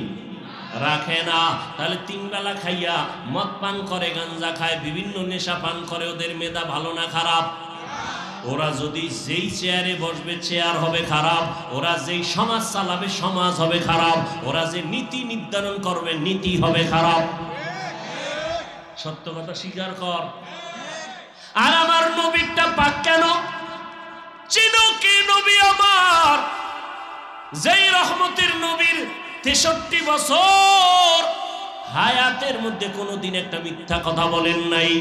রাখে না। তাহলে 3 বেলা খাইয়া মদ পান করে, গাঞ্জা খায়, বিভিন্ন নেশা পান করে, ওদের মেধা ভালো না খারাপ? ওরা যদি যেই চেয়ারে বসবে চেয়ার হবে খারাপ, ওরা যেই সমাজ চালাবে সমাজ হবে খারাপ, ওরা যে নীতি নির্ধারণ করবে নীতি হবে খারাপ। সত্য কথা স্বীকার কর। আর আমার নবীরটা পাক কেন? চিনো কি নবী আমার? যেই রহমতের নবীর 63 বছর হায়াতের মধ্যে কোনোদিন একটা মিথ্যা কথা বলেন নাই।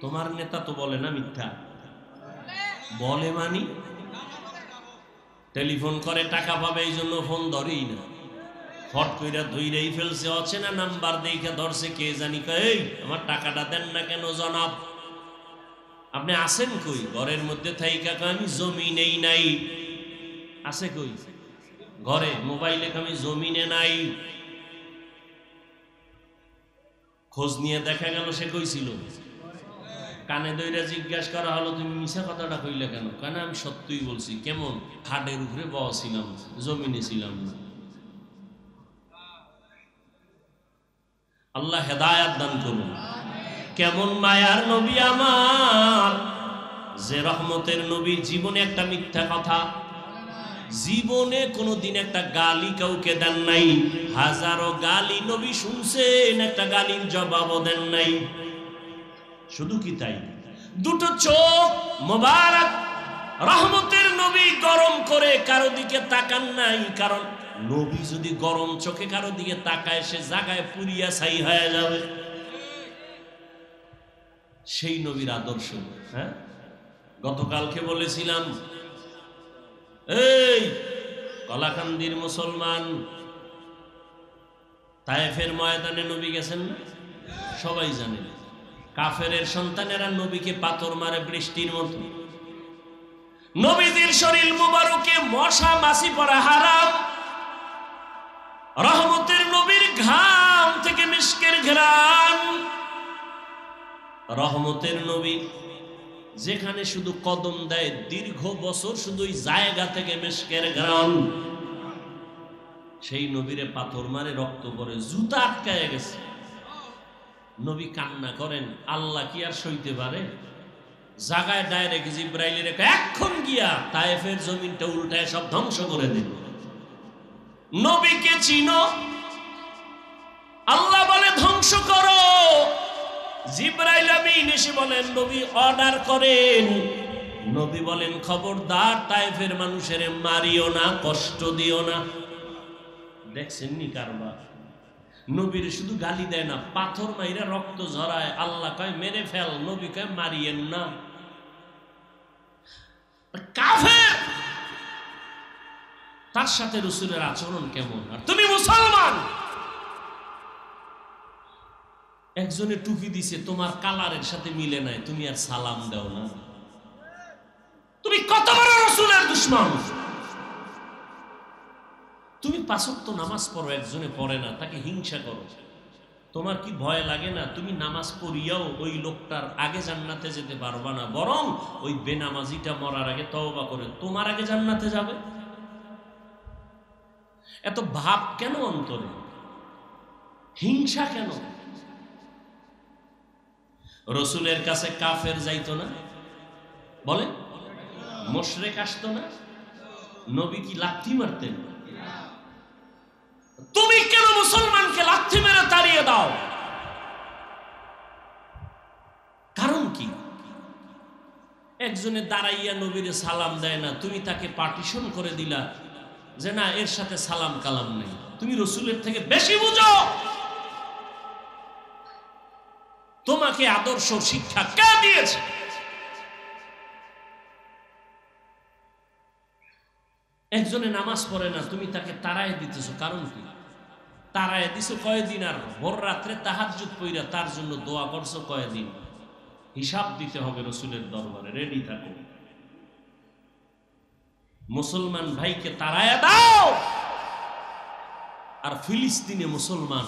তোমার নেতা তো বলে না মিথ্যা? বলে মানি? টেলিফোন করে টাকা পাবে এই জন্য ফোন ধরেই না, ফট কইরা ধইরেই ফেলছে, অচেনা নাম্বার দেখে ধরছে, কে জানি কই আমার টাকাটা দেন না কেন জনাব? আপনি আছেন কই? ঘরের মধ্যে থাইকা আমি জমিনেই নাই। আছে কই? ঘরে। মোবাইলে আমি জমিনে নাই। খোঁজ নিয়ে দেখা গেল সে কইছিল। কানে দইরা জিজ্ঞাসা করা হলো তুমি মিছা কথাটা কইলে কেন? কেন আমি সত্যই বলছি। কেমন? হাটের উপরে বসছিলাম, জমিনে ছিলাম না। আল্লাহ হেদায়াত দান করুন। কেমন মায়ার নবী আমার, যে রহমতের নবীর জীবনে একটা মিথ্যা কথা, জীবনে কোনোদিন একটা গালি কাউকে দেন নাই। হাজারো গালি নবী শুনছেন, একটা গালির জবাবও দেন নাই। শুধু কি তাই? দুটো চোখ মোবারক রহমতের নবী গরম করে কারো দিকে তাকান নাই, কারণ নবী যদি গরম চোখে কারো দিকে তাকায় সে জায়গায় পুরিয়া ছাই হয়ে যাবে। সেই নবীর আদর্শ। হ্যাঁ, গতকালকে বলেছিলাম, এই কলাকান্দির মুসলমান তায়েফের ময়দানে নবী গেছেন, সবাই জানেন। কাফেরের সন্তানেরা নবীকে পাথর মারে বৃষ্টির মতো। নবীদের শরীর মুবারকে মশা মাছি পড়া হারাম। রহমতের নবীর ঘাম থেকে মিশকের ঘ্রাণ। রহমতের নবী যেখানে শুধু কদম দেয় দীর্ঘ বছর শুধু ওই জায়গা থেকে মিশকের ঘ্রাণ। সেই নবীরে পাথর মারে রক্ত পড়ে, জুতা আটকায় গেছে। নবী কান্না করেন, আল্লাহ কি আর সইতে পারে? জাগায় ডাইরেক্ট জিব্রাইলের এখন গিয়া তায়েফের জমিনটা উল্টায় সব ধ্বংস করে দিল। নবীকে চিনো? আল্লাহ বলে ধ্বংস করো। জিব্রাইল আমিন এসে বলেন নবী অর্ডার করেন। নবী বলেন খবরদার তায়েফের মানুষের মারিও না, কষ্ট দিও না। দেখছেন নি কারবার? নবীর শুধু গালি দেয় না, পাথর মাইরা রক্ত ঝরায়। আল্লাহ কয় মেরে ফেল, নবী কয় মারিয়েন না। কাফের, তার সাথে রাসূলের আচরণ কেমন? আর তুমি মুসলমান, একজনে টুপি দিছে তোমার কালারের সাথে মিলে নাই, তুমি আর সালাম দাও না। তুমি কত বড় রাসূলের দুশমন। তুমি ৫ ওয়াক্ত নামাজ পড়ো, একজনে পড়ে না, তাকে হিংসা করো। তোমার কি ভয় লাগে না? তুমি নামাজ পড়িয়াও ওই লোকটার আগে জান্নাতে যেতে পারবা না, বরং ওই বেনামাজিটা মরার আগে তওবা করে তোমার আগে জান্নাতে যাবে। এত ভাব কেন অন্তরে? হিংসা কেন? রসুলের কাছে কাফের যাইতো না? বলে মুশরিক আসতো না? নবী কি লাথি মারতেন? তুমি কেন মুসলমানকে লাথি মেরে তাড়িয়ে দাও? কারণ কি? একজনে দাঁড়াইয়া নবীরে সালাম দেয় না, তুমি তাকে পার্টিশন করে দিলা যে না এর সাথে সালাম কালাম নেই। তুমি রসুলের থেকে বেশি বুঝো। তোমাকে আদর্শ শিক্ষা কে দিয়েছে? একজনে নামাজ পড়ে না, তুমি তাকে তাড়ায় দিতেছো, কারণ কি? তাড়ায় দিছো কয়দিন, আর ভোর রাত্রে তাহাজ্জুদ পড়া তার জন্য দোয়া করছো কয়দিন? হিসাব দিতে হবে রসুলের দরবারে, রেডি থাকো। মুসলমান ভাইকে তাড়ায় দাও। আর ফিলিস্তিনে মুসলমান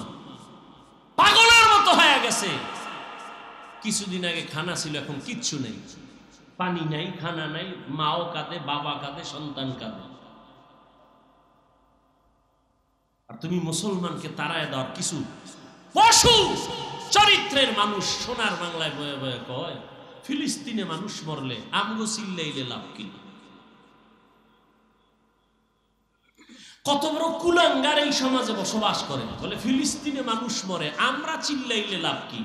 পাগলের মতো হয়ে গেছে। কিছুদিন আগে খানা ছিল, এখন কিচ্ছু নেই, পানি নাই, খানা নাই, মাও কাঁদে, বাবা কাঁদে, সন্তান কাঁদে। আর তুমি মুসলমানকে তাড়ায় দাও। কিছু পশু চরিত্রের মানুষ সোনার বাংলায় বয়ে বয়ে কয় ফিলিস্তিনে মানুষ মরলে আমগো চিল্লাইলে লাভ কি? কত বড় কুলাঙ্গার এই সমাজে বসবাস করে, বলে ফিলিস্তিনে মানুষ মরে আমরা চিল্লাইলে লাভ কি?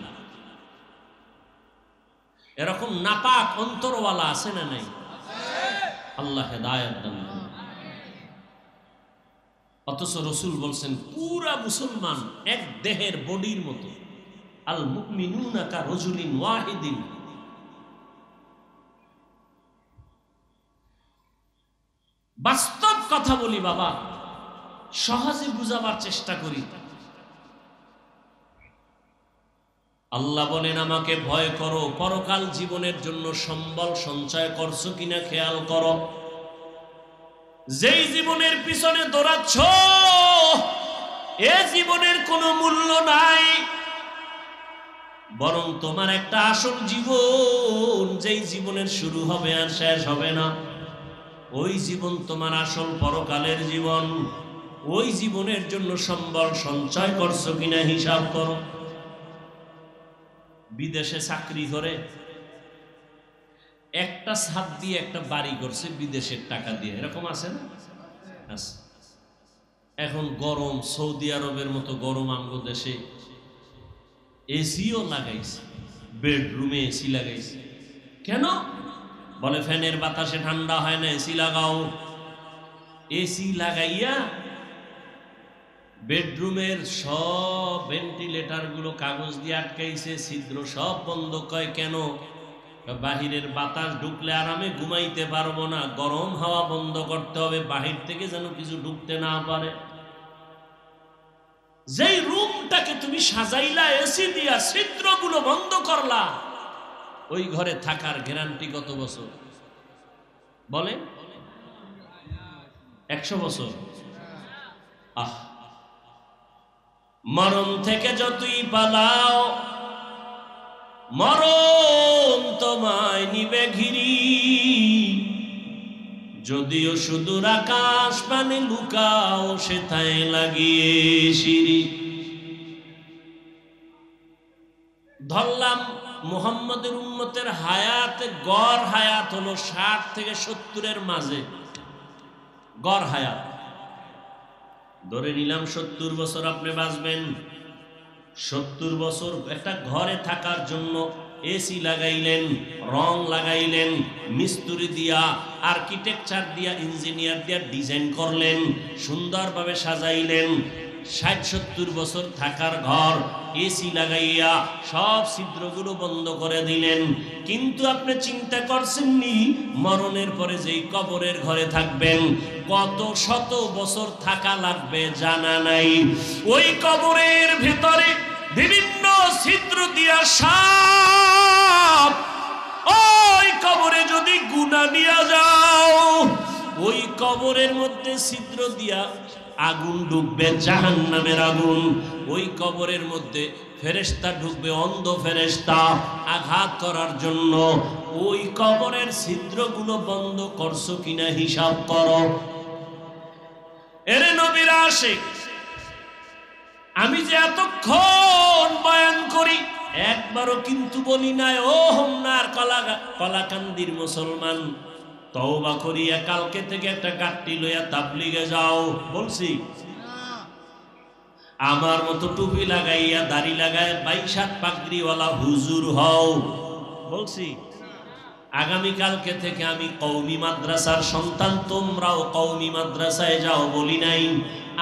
এরকম নাপাক অন্তরওয়ালা আছে না নাই? আল্লাহ হেদায়েত দান করুন। অথচ রসুল বলছেন পুরা মুসলমান এক দেহের বডির মতো। আল মুমিনুনা কা রাজুলিন ওয়াহিদিন। বাস্তব কথা বলি বাবা, সহজে বুঝাবার চেষ্টা করি। আল্লাহ বলেন আমাকে ভয় করো, পরকাল জীবনের জন্য সম্বল সঞ্চয় করছো কিনা খেয়াল করো। যেই জীবনের পিছনে দৌড়াচ্ছ এ জীবনের কোনো মূল্য নাই, বরং তোমার একটা আসল জীবন, যেই জীবনের শুরু হবে আর শেষ হবে না, ওই জীবন তোমার আসল পরকালের জীবন। ওই জীবনের জন্য সম্বল সঞ্চয় করছো কিনা হিসাব করো। বিদেশে চাকরি করে একটা ছাদ দিয়ে একটা বাড়ি করছে বিদেশের টাকা দিয়ে, এরকম আছে না? এখন গরম, সৌদি আরবের মতো গরম আমগো দেশে এসিও লাগাইছে, বেডরুমে এসি লাগাইছে। কেন? বলে ফ্যানের বাতাসে ঠান্ডা হয় না, এসি লাগাও। এসি লাগাইয়া বেডরুমের সব ভেন্টিলেটর গুলো কাগজ দিয়ে আটকাইছে, ছিদ্র সব বন্ধ। কয় কেন? বাহিরের বাতাস ঢুকলে আরামে ঘুমাইতে পারবো না, গরম হাওয়া বন্ধ করতে হবে, বাহির থেকে যেন কিছু ঢুকতে না পারে। যেই রুমটাকে তুমি সাজাইলা এসি দিয়া, ছিদ্রগুলো বন্ধ করলা, ওই ঘরে থাকার গ্যারান্টি কত বছর বলে? 100 বছর। আহ, মরণ থেকে যতই পালাও, মরণ তোমায় নিবে ঘিরি। যদিও সুদূর আকাশ পানে লুকাও, সেথায় লাগিয়ে সিঁড়ি। ধরলাম মুহাম্মদের উম্মতের হায়াত, গড় হায়াত হলো 60 থেকে 70-এর মাঝে, গড় হায়াত। ধরে নিলাম 70 বছর আপনি বাঁচবেন। 70 বছর একটা ঘরে থাকার জন্য এসি লাগাইলেন, রং লাগাইলেন, মিস্ত্রি দিয়া, আর্কিটেকচার দিয়া, ইঞ্জিনিয়ার দিয়া ডিজাইন করলেন, সুন্দরভাবে সাজাইলেন। 60-70 বছর থাকার ঘর এসি লাগাইয়া সব ছিদ্রগুলো বন্ধ করে দিলেন। কিন্তু আপনি চিন্তা করছেননি মরণের পরে যেই কবরের ঘরে থাকবেন কত শত বছর থাকা লাগবে জানা নাই। ওই কবরের ভিতরে বিভিন্ন ছিদ্র দিয়া সাপ, ওই কবরে যদি গুনাহ নিয়ে যাও, ওই কবরের মধ্যে ছিদ্র দিয়া আগুন ঢুকবে, জাহান্নামের আগুন। ওই কবরের মধ্যে ফেরেশতা ঢুকবে, অন্ধ ফেরেশতা, আঘাত করার জন্য। ওই কবরের ছিদ্রগুলো বন্ধ করছো কিনা হিসাব করো। এরে নবীর আশিক, আমি যে এতক্ষণ বয়ান করি একবারও কিন্তু বলি নাই ও হোমনার কলাকান্দির মুসলমান, তওবা করিয়া কালকে থেকে একটা গাট্টি লইয়া তাবলিগে যাও। বলছি? আমার মতো টুপি লাগাইয়া, দাড়ি লাগায়, 22 পাগড়িওয়ালা হুজুর হও। বলছি? আগামীকালকে থেকে আমি কওমি মাদ্রাসার সন্তান, তোমরাও কওমি মাদ্রাসায় যাও বলি নাই।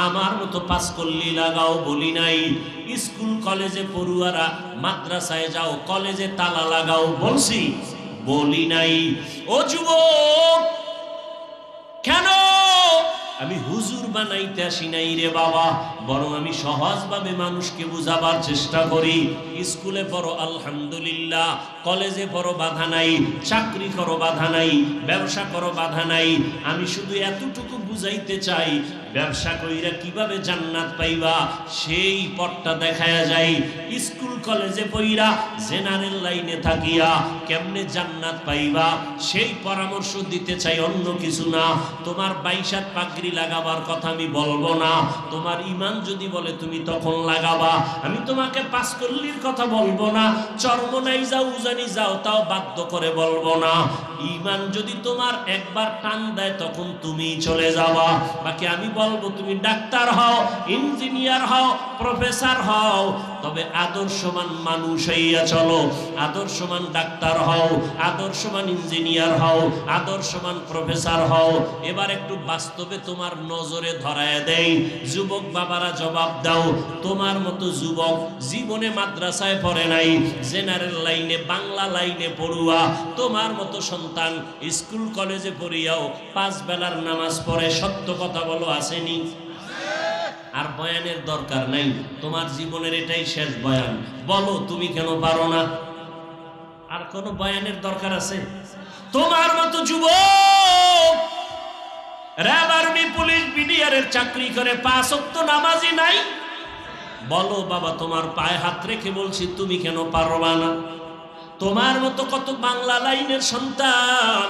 আমার মতো পাঁচকল্লি লাগাও বলি নাই। স্কুল কলেজে পড়ুয়ারা মাদ্রাসায় যাও, কলেজে তালা লাগাও বলছি? বলি নাই। ও যুবক, কেন আমি হুজুর বানাইতে আসি নাই রে বাবা, বরং আমি সহজভাবে মানুষকে বুঝাবার চেষ্টা করি। স্কুলে পড়ো আলহামদুলিল্লাহ, কলেজে পড়ো বাধা নাই, চাকরি করো বাধা নাই, ব্যবসা করো বাধা নাই। আমি শুধু এতটুকু বুঝাইতে চাই, ব্যবসা কইরা কিভাবে জান্নাত পাইবা সেই পথটা দেখায়া যায়। স্কুল কলেজে পড়িরা জেনারেল লাইনে থাকিয়া কেমনে জান্নাত পাইবা সেই পরামর্শ দিতে চাই, অন্য কিছু না। তোমার 22 পাগড়ি লাগাবার কথা আমি বলবো না। তোমার ইমান যদি বলে তুমি তখন লাগাবা। আমি তোমাকে পাঁচকল্লির কথা বলবো না, চরমনাই যাও, উজানি যাও, তাও বাধ্য করে বলবো না। ইমান যদি তোমার একবার টান দেয় তখন তুমি চলে যাবা। বাকি আমি বলবো তুমি ডাক্তার হও, ইঞ্জিনিয়ার হও, প্রফেসর হও, তবে আদর্শবান মানুষ হইয়া চলো। আদর্শবান ডাক্তার হও, আদর্শবান ইঞ্জিনিয়ার হও, আদর্শবান প্রফেসর হও। এবার একটু বাস্তবে তোমার নজরে ধরায় দেই। যুবক বাবারা জবাব দাও, তোমার মতো যুবক জীবনে মাদ্রাসায় পড়ে নাই, জেনারেল লাইনে, বাংলা লাইনে পড়ুয়া, তোমার মতো সন্তান স্কুল কলেজে পড়িয়াও 5 বেলার নামাজ পড়ে, সত্য কথা বলো আসেনি? আর বয়ানের দরকার নাই, তোমার জীবনের এটাই শেষ বয়ান। বলো তুমি কেন পারো না? আর কোন বয়ানের দরকার আছে? তোমার মতো যুবক র্যাব, আর্মি, পুলিশ, বিডিআরের চাকরি করে 5 ওয়াক্ত নামাজি নাই। বলো বাবা, তোমার পায়ে হাত রেখে বলছি তুমি কেন পারবা না? তোমার মতো কত বাংলা লাইনের সন্তান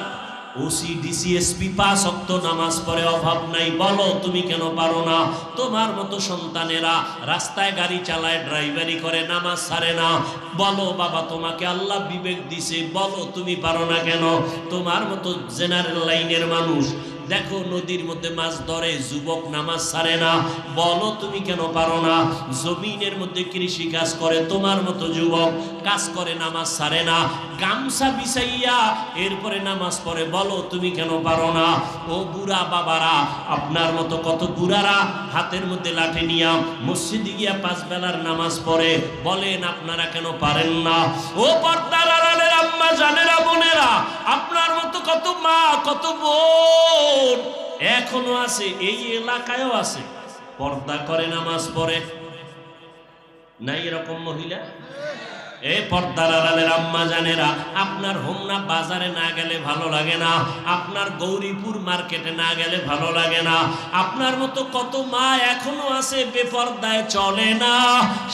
ওসি, ডিসি, এসপি 5 ওয়াক্ত নামাজ পড়ে, অভাব নাই। বলো তুমি কেন পারো না? তোমার মতো সন্তানেরা রাস্তায় গাড়ি চালায়, ড্রাইভারি করে, নামাজ ছাড়ে না। বলো বাবা, তোমাকে আল্লাহ বিবেক দিছে, বলো তুমি পারো না কেন? তোমার মতো জেনারেল লাইনের মানুষ দেখো নদীর মধ্যে মাছ ধরে, যুবক নামাজ ছাড়ে না, বলো তুমি কেন পারো না? জমিনের মধ্যে কৃষি কাজ করে, তোমার মতো যুবক কাজ করে, নামাজ ছাড়ে না, গামছা বিছাইয়া এরপরে নামাজ পড়ে, বলো তুমি কেন পারো না? ও বুড়া বাবারা, আপনার মতো কত বুড়ারা হাতের মধ্যে লাঠি নিয়া মসজিদে গিয়া 5 বেলার নামাজ পড়ে, বলেন আপনারা কেন পারেন না? ও পর্দার আড়ালের আম্মা জানেরা, বোনেরা, আপনার মতো কত মা কত বোন এখনো আছে, এই এলাকায়ও আছে, পর্দা করে নামাজ পড়ে। নাই এরকম মহিলা? এ পর্দার আড়ালের আম্মা জানেরা, আপনার হোমনা বাজারে না গেলে ভালো লাগে না, আপনার গৌরীপুর মার্কেটে না গেলে ভালো লাগে না। আপনার মতো কত মা এখনো আছে বেপর্দায় চলে না,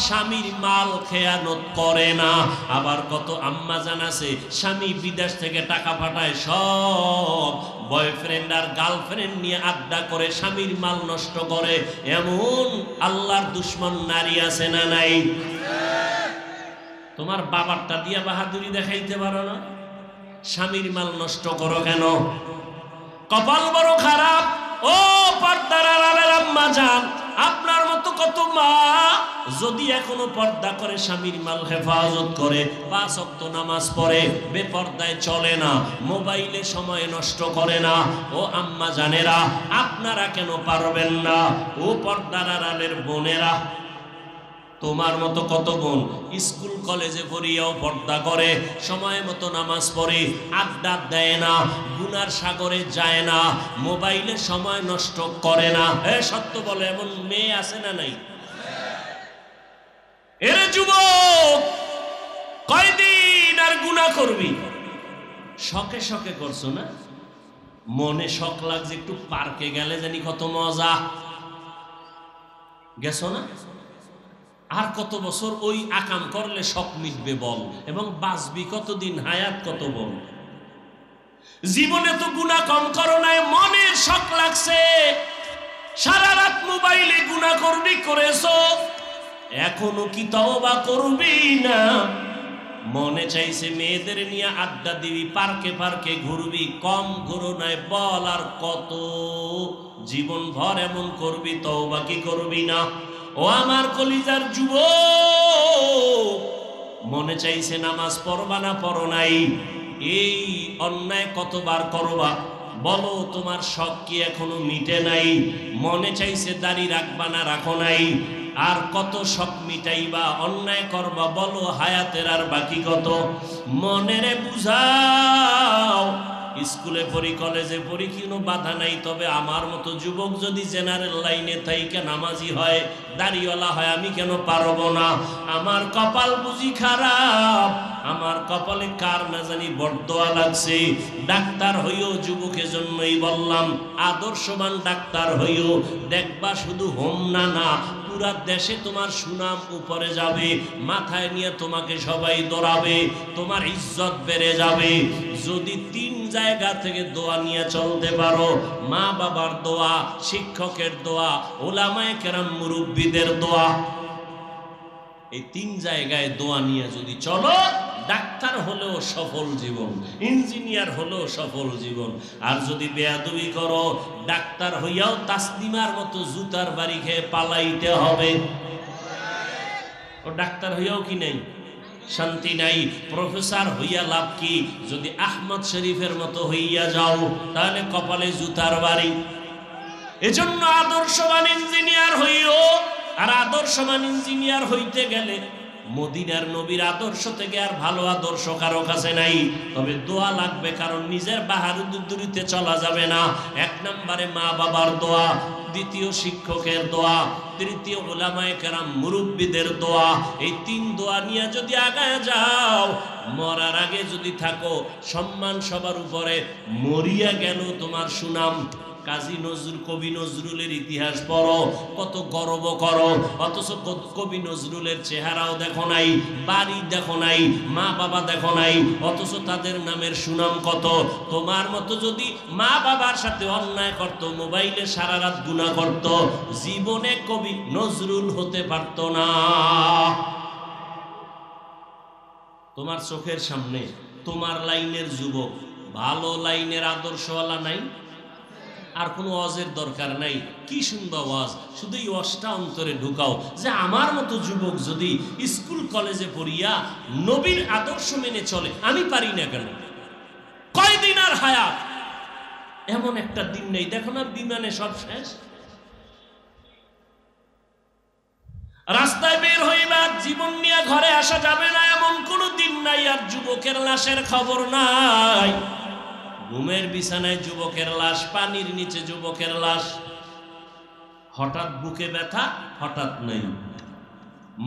স্বামীর মাল খেয়ানত করে না। আবার কত আম্মা জান আছে স্বামী বিদেশ থেকে টাকা পাঠায়, সব বয়ফ্রেন্ড আর গার্লফ্রেন্ড নিয়ে আড্ডা করে স্বামীর মাল নষ্ট করে। এমন আল্লাহর দুশ্মন নারী আছে না নাই? তোমার বাবারটা দিয়া বাহাদুরি দেখাইতে পারো না, স্বামীর মাল নষ্ট করো কেন? কপাল বড় খারাপ। ও পর্দার আড়ালের আম্মা জান, আপনার মতো কত মা যদি এখনো পর্দা করে, স্বামীর মাল হেফাজত করে, 5 ওয়াক্ত নামাজ পড়ে, বেপর্দায় চলে না, মোবাইলে সময় নষ্ট করে না। ও আম্মা জানেরা, আপনারা কেন পারবেন না? ও পর্দার আড়ালের বোনেরা, তোমার মতো কত বোন স্কুল কলেজে পড়িয়াও পর্দা করে, সময় মতো নামাজ পড়ে, আড্ডা দেয় না, গুনার সাগরে যায় না, মোবাইলে সময় নষ্ট করে না। সত্য বলে, এমন মেয়ে আছে না নাই? এরে যুবক, কয়দিন আর গুনাহ করবি? শখে শখে করছো না, মনে শখ লাগছে একটু পার্কে গেলে জানি কত মজা, গেছো না? আর কত বছর ওই আকাম করলে শখ মিটবে বল, এবং বাঁচবি কতদিন, হায়াত কত বল? জীবনে তো গুনাহ কম করো নাই, মনের শখ লাগছে, সারা রাত মোবাইলে গুনাহ করবি, করেছো, এখনো কি তওবা করবি না? মনে চাইছে মেয়েদের নিয়ে আড্ডা দিবি, পার্কে পার্কে ঘুরবি, কম ঘুরো নাই, বল আর কত জীবন ভর এমন করবি, তওবা কি করবি না? ও আমার কলিজার যুবক, মনে চাইছে নামাজ পড়বা না, পড়ো নাই, এই অন্যায় কতবার করবা, বলো তোমার শখ কি এখনো মিটে নাই? মনে চাইছে দাড়ি রাখবা না, রাখো নাই, আর কত শখ মিটাইবা, অন্যায় করবা, বলো হায়াতের আর বাকি কত? মনেরে বুঝাও, স্কুলে পড়ি, কলেজে পড়ি, কোনো বাধা নাই, তবে আমার মতো যুবক যদি জেনারেল লাইনে থাইকে নামাজি হয়, দাড়িওয়ালা হয়, আমি কেন পারবো না? আমার কপাল বুঝি খারাপ, আমার কপালে কার না জানি বরদোয়া লাগছে। ডাক্তার হইও, যুবকের জন্যই বললাম, আদর্শবান ডাক্তার হইও, দেখবা শুধু হোমনা না, পুরা দেশে তোমার সুনাম উপরে যাবে, মাথায় নিয়ে তোমাকে সবাই দৌড়াবে, তোমার ইজ্জত বেড়ে যাবে। যদি 3 জায়গা থেকে দোয়া নিয়ে চলতে পারো, মা বাবার দোয়া, শিক্ষকের দোয়া, ওলামায়ে কেরাম মুরব্বিদের দোয়া, এই 3 জায়গায় দোয়া নিয়ে যদি চলো, ডাক্তার হলেও সফল জীবন, ইঞ্জিনিয়ার হলেও সফল জীবন। আর যদি বেয়াদবি করো, ডাক্তার হইয়াও তাসলিমার মতো জুতার বাড়ি খেয়ে পালাইতে হবে। ও ডাক্তার হইয়াও কি নেই, শান্তি নাই। প্রফেসর হইয়া লাভ কি? যদি আহমদ শরীফের মতো হইয়া যাও, তাহলে কপালে জুতার বাড়ি। এজন্য আদর্শবান ইঞ্জিনিয়ার হইও। আর আদর্শবান ইঞ্জিনিয়ার হইতে গেলে মদিনার নবীর আদর্শ থেকে আর ভালো আদর্শ কারো কাছে নাই। তবে দোয়া লাগবে, কারণ নিজের বাহাদুরিতে চলা যাবে না। 1 নম্বরে মা বাবার দোয়া, দ্বিতীয় শিক্ষকের দোয়া, তৃতীয় উলামায়ে কেরাম মুরব্বিদের দোয়া। এই 3 দোয়া নিয়ে যদি আগায় যাও, মরার আগে যদি থাকো, সম্মান সবার উপরে, মরিয়া গেল তোমার সুনাম। কাজী নজরুল, কবি নজরুলের ইতিহাস পড়ো, কত গর্ব করো, অথচ কবি নজরুলের চেহারাও দেখো নাই, বাড়ি দেখো নাই, মা বাবা দেখো নাই, অথচ তাদের নামের সুনাম কত। তোমার মতো যদি মা বাবার সাথে অন্যায় করত, মোবাইলে সারা রাত গুনাহ করত, জীবনে কবি নজরুল হতে পারত না। তোমার চোখের সামনে তোমার লাইনের যুবক, ভালো লাইনের আদর্শওয়ালা নাই? আর কোনো ওয়াজের দরকার নাই। কি সুন্দর ওয়াজ, শুধু এই ওয়াজটা অন্তরে ঢুকাও যে আমার মতো যুবক যদি স্কুল কলেজে পড়িয়া নবীর আদর্শ মেনে চলে, আমি পারি না কেন? কয়দিন আর হায়াত, এমন একটা দিন নেই। দেখো না বিমানে সব শেষ। রাস্তায় বের হইবার জীবন নিয়ে ঘরে আসা যাবে না, এমন কোন দিন নাই। আর যুবকের লাশের খবর নাই। ঘুমের বিছানায় যুবকের লাশ, পানির নিচে যুবকের লাশ। হঠাৎ বুকে ব্যথা, হঠাৎ নাই।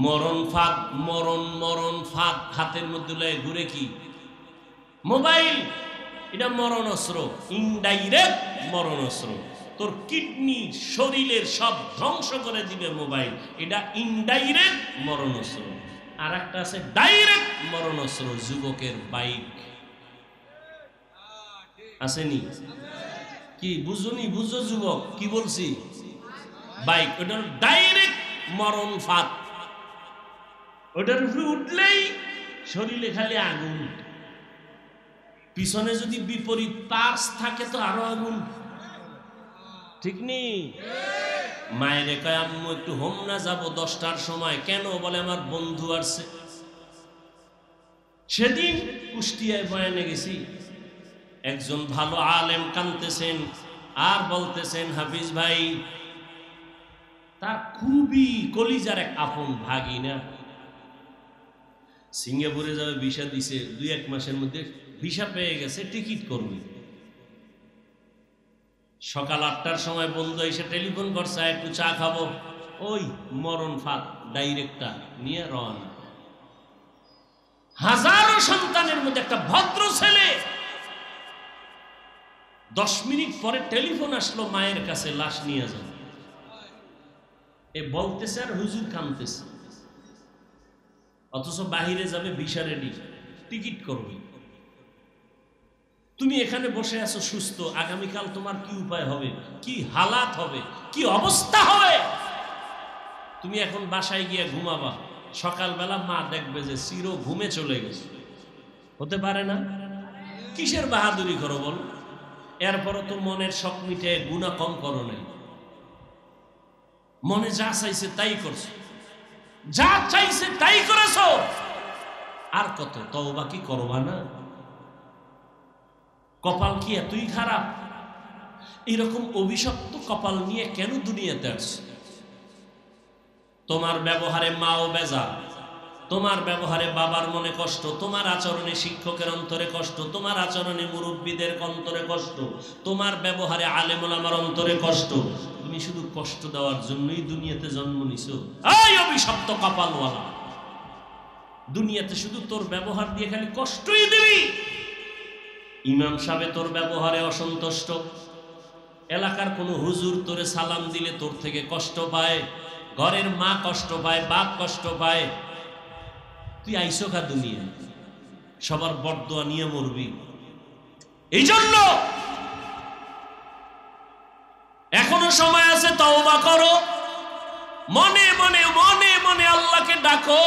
মরণ ফাঁদ, মরণ মরণ ফাঁদ। হাতের মধ্যে লয়ে ঘুরে কি? মোবাইল। এটা মরণ অস্ত্র, ইনডাইরেক্ট মরণ অস্ত্র। তোর কিডনি, শরীরের সব ধ্বংস করে দিবে মোবাইল। এটা ইনডাইরেক্ট মরণ অস্ত্র। আর একটা আছে ডাইরেক্ট মরণ অস্ত্র, যুবকের বাইক। আসেনি কি? বুঝুনি? বুঝো যুবক কি বলছি? বাইক। ওটার ডাইরেক্ট মরণ ফাঁদ। ওটার উপরে উঠলেই শরীরে খালি আগুন। পিছনে যদি বিপরীত পাশ থাকে তো আরো আগুন। ঠিক নেই? মায়ের কয় আম্মু একটু হোমনা যাবো 10টার সময়। কেন? বলে আমার বন্ধু আসছে। সেদিন কুষ্টিয়ায় বয়ানে গেছি, একজন ভালো আলেম কানতেছেন আর বলতেছেন, হাফিজ ভাই তার খুবই কলিজার এক আপন ভাগিনা সিঙ্গাপুরে যাবে, ভিসা দিছে, 2-1 মাসের মধ্যে ভিসা পেয়ে গেছে, টিকিট করবে। সকাল 8টার সময় বন্ধু এসে টেলিফোন করছে, একটু চা খাবো। ওই মরণ ফাঁদ ডাইরেক্টটা নিয়ে রওনা। হাজারো সন্তানের মধ্যে একটা ভদ্র ছেলে। 10 মিনিট পরে টেলিফোন আসলো মায়ের কাছে, লাশ নিয়ে যাও। এ বলতেছে আর হুজুর কাঁদতেছে। অথচ বাহিরে যাবে, ভিসা রেডি, টিকিট করবে। তুমি এখানে বসে আছো সুস্থ, আগামীকাল তোমার কি উপায় হবে, কি হালাত হবে, কি অবস্থা হবে? তুমি এখন বাসায় গিয়ে ঘুমাবা, সকালবেলা মা দেখবে যে চির ঘুমে চলে গেছে। হতে পারে না? কিসের বাহাদুরি করো বল? এরপরও তো মনের শখ মিটে গুনাহ কম করো নাই। মনে যা চাইছে তাই করছো, যা চাইছে তাই করেছো। আর কত তওবা কি করবা না? কপাল কি এতই খারাপ? এরকম অভিশপ্ত কপাল নিয়ে কেন দুনিয়াতে আসছো? তোমার ব্যবহারে মাও বেজা, তোমার ব্যবহারে বাবার মনে কষ্ট, তোমার আচরণে শিক্ষকের অন্তরে কষ্ট, তোমার আচরণে মুরব্বীদের অন্তরে কষ্ট, তোমার ব্যবহারে আলেম ওলামার অন্তরে কষ্ট। তুমি শুধু কষ্ট দেওয়ার জন্যই দুনিয়াতে জন্ম নিছো। এই অভিশপ্ত কপালওয়ালা, দুনিয়াতে শুধু তোর ব্যবহার দিয়ে খালি কষ্টই দিবি। ইমাম সাহেব তোর ব্যবহারে অসন্তুষ্ট, এলাকার কোনো হুজুর তোরে সালাম দিলে তোর থেকে কষ্ট পায়, ঘরের মা কষ্ট পায়, বাপ কষ্ট পায়। তুই আইসো খা দুনিয়া, সবার বরদোয়া নিয়ে মরবি। এই জন্য এখনো সময় আছে, তওবা করো। মনে মনে মনে মনে আল্লাহকে ডাকো,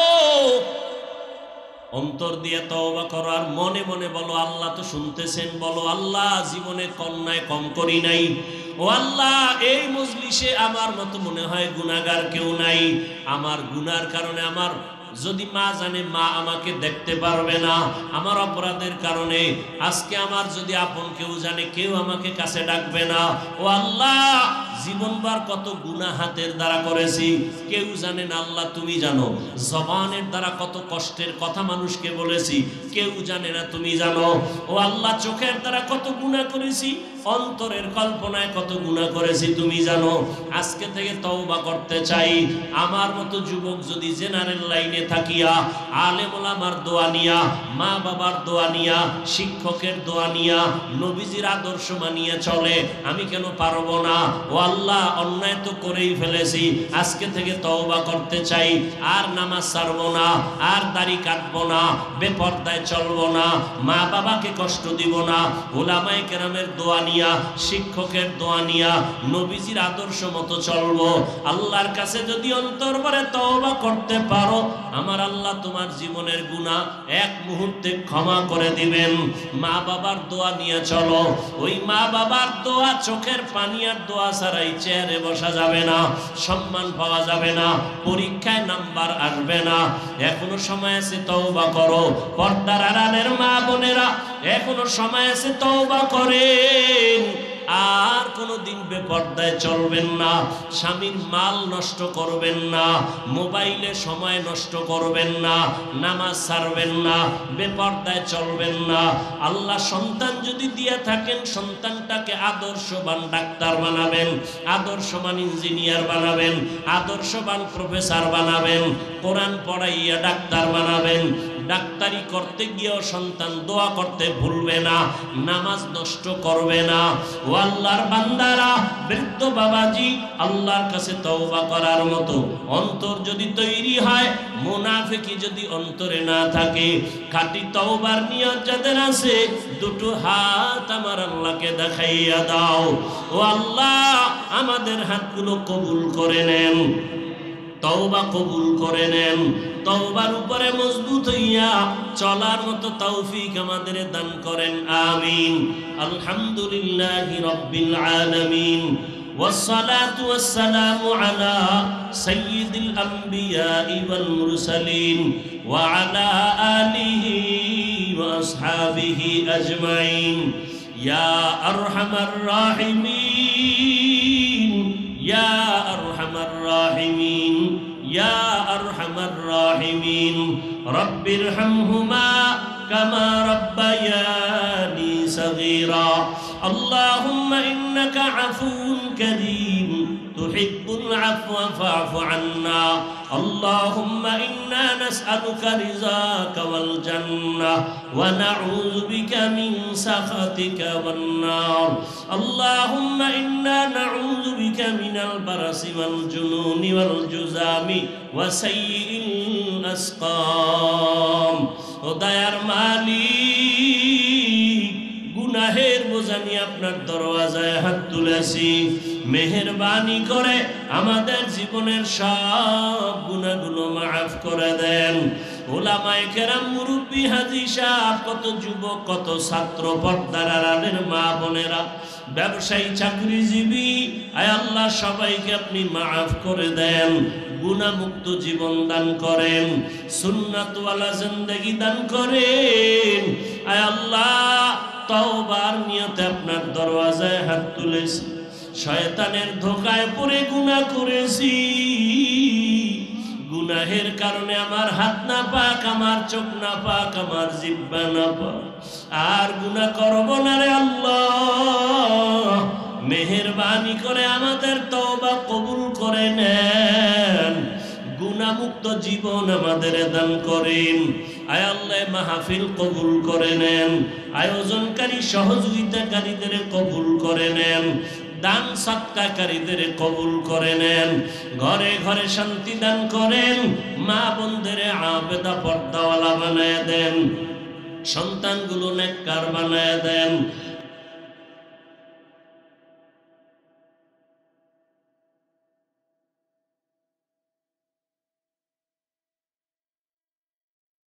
অন্তর দিয়ে তওবা করো। আর মনে মনে বলো, আল্লাহ তো শুনতেছেন। বলো, আল্লাহ জীবনে কন্যায় কম করি নাই। ও আল্লাহ, এই মজলিসে আমার মতো মনে হয় গুনাহগার কেউ নাই। আমার গুনার কারণে আমার যদি মা জানে, মা আমাকে দেখতে পারবে না। আমার অপরাধের কারণে আজকে আমার যদি আপন কেউ জানে, কেউ আমাকে কাছে ডাকবে না। ও আল্লাহ, জীবনবার কত গুনাহ হাতের দ্বারা করেছি, কেউ জানে না, আল্লাহ তুমি জানো। জবানের দ্বারা কত কষ্টের কথা মানুষকে বলেছি, কেউ জানে না, তুমি জানো। ও আল্লাহ, চোখের দ্বারা কত গুনাহ করেছি, অন্তরের কল্পনায় কত গুনাহ করেছি, তুমি জানো। আজকে থেকে তওবা করতে চাই। আমার মতো যুবক যদি জেনারেল লাইনে থাকিয়া আলেম ওলামার দোয়া নিয়া, মা বাবার দোয়া নিয়া, শিক্ষকের দোয়া নিয়া, নবীজির আদর্শ মানিয়ে চলে, আমি কেন পারবো না? ও আল্লাহ অন্যায় তো করেই ফেলেছি, আজকে থেকে তওবা করতে চাই, আর নামাজ ছাড়বো না, আর দাড়ি কাটবো না, বেপরদায় চলবো না, মা বাবাকে কষ্ট দিব না, উলামায়ে কেরামের দোয়া নিয়া, শিক্ষকের দোয়া নিয়া, নবীজির আদর্শ মতো চলবো। আল্লাহর কাছে যদি অন্তর ভরে তওবা করতে পারো, আমার আল্লাহ তোমার জীবনের গুনাহ এক মুহূর্তে ক্ষমা করে দিবেন। মা বাবার দোয়া নিয়ে চলো, ওই মা বাবার দোয়া, চোখের পানি আর দোয়া ছাড়াই চেয়ারে বসা যাবে না, সম্মান পাওয়া যাবে না, পরীক্ষায় নাম্বার আসবে না। এখনো সময় আছে, তওবা করো। পর্দার আড়ালের মা বোনেরা, এখনো সময় আছে, তওবা করেন। আর কোনোদিন বেপরদায় চলবেন না, স্বামীর মাল নষ্ট করবেন না, মোবাইলে সময় নষ্ট করবেন না, নামাজ ছাড়বেন না, বেপরদায় চলবেন না। আল্লাহ সন্তান যদি দিয়ে থাকেন, সন্তানটাকে আদর্শবান ডাক্তার বানাবেন, আদর্শবান ইঞ্জিনিয়ার বানাবেন, আদর্শবান প্রফেসর বানাবেন, কোরআন পড়াইয়া ডাক্তার বানাবেন। ডাক্তারি করতে গিয়েও সন্তান দোয়া করতে ভুলবে না, নামাজ নষ্ট করবে না। ও আল্লাহর বান্দারা, বৃদ্ধ বাবাজি, আল্লাহর কাছে তওবা করার মতো অন্তর যদি তৈরি হয়, মুনাফিকি যদি অন্তরে না থাকে, খাঁটি তওবার নিয়ত যাদের আছে, দুটো হাত আমার আল্লাহকে দেখাইয়া দাও। ও আল্লাহ, আমাদের হাতগুলো কবুল করে নেন, তওবা কবুল করে নেন। তওবার উপরে মজবুত হইয়া চলার মতো তৌফিক আমাদের দান করেন, আমিন। আলহামদুলিল্লাহি রাব্বিল আলামিন, والصلاة والسلام على سيد الأنبياء والمرسلين وعلى آله وأصحابه أجمعين يا أرحم الراحمين يا أرحم الراحمين يا أرحم الراحمين رب ارحمهما كما ربياني صغيرا اللهم إنك عفو كريم تحب العفو فاعف عنا اللهم إنا نسألك رضاك والجنة ونعوذ بك من سخطك والنار اللهم إنا نعوذ بك من البرص والجنون والجذام وسيء الأسقام দয়ার মালিক, গুনাহের বোঝা নিয়ে আপনার দরওয়াজায় হাত তুলেছি, মেহেরবানি করে আমাদের জীবনের সব গুনাহগুলো মাফ করে দেন। উলামায়ে কেরাম, মুরব্বী, হাজী সাহেব, কত যুবক, কত ছাত্র, পর্দার আড়ালের মা বোনেরা, ব্যবসায়ী, চাকরিজীবী, আয় আল্লাহ সবাইকে আপনি মাফ করে দেন, গুনাহমুক্ত জীবন দান করেন, সুন্নাতওয়ালা জিন্দেগি দান করেন। আয় আল্লাহ, তওবার নিয়তে আপনার দরওয়াজায় হাত তুলেছি, শয়তানের ধোঁকায় পড়ে গুনাহ করেছি, গুনাহের কারণে আমার হাত না পাক, আমার চোখ না পাক, আমার জিহ্বা না পাক, আর গুনাহ করব না রে আল্লাহ। মেহেরবানি করে আমাদের তওবা কবুল করে নেন, গুনাহমুক্ত জীবন আমাদের দান করেন। আয় আল্লাহ, মাহফিল কবুল করে নেন, আয়োজনকারী সহযোগিতাকারীদের কবুল করে নেন, দান সৎকারীদের কবুল করে নেন, ঘরে ঘরে শান্তি দান করেন, মা বোনদের আবেদা পর্দাওয়ালা বানায় দেন, সন্তানগুলো নেককার বানায় দেন।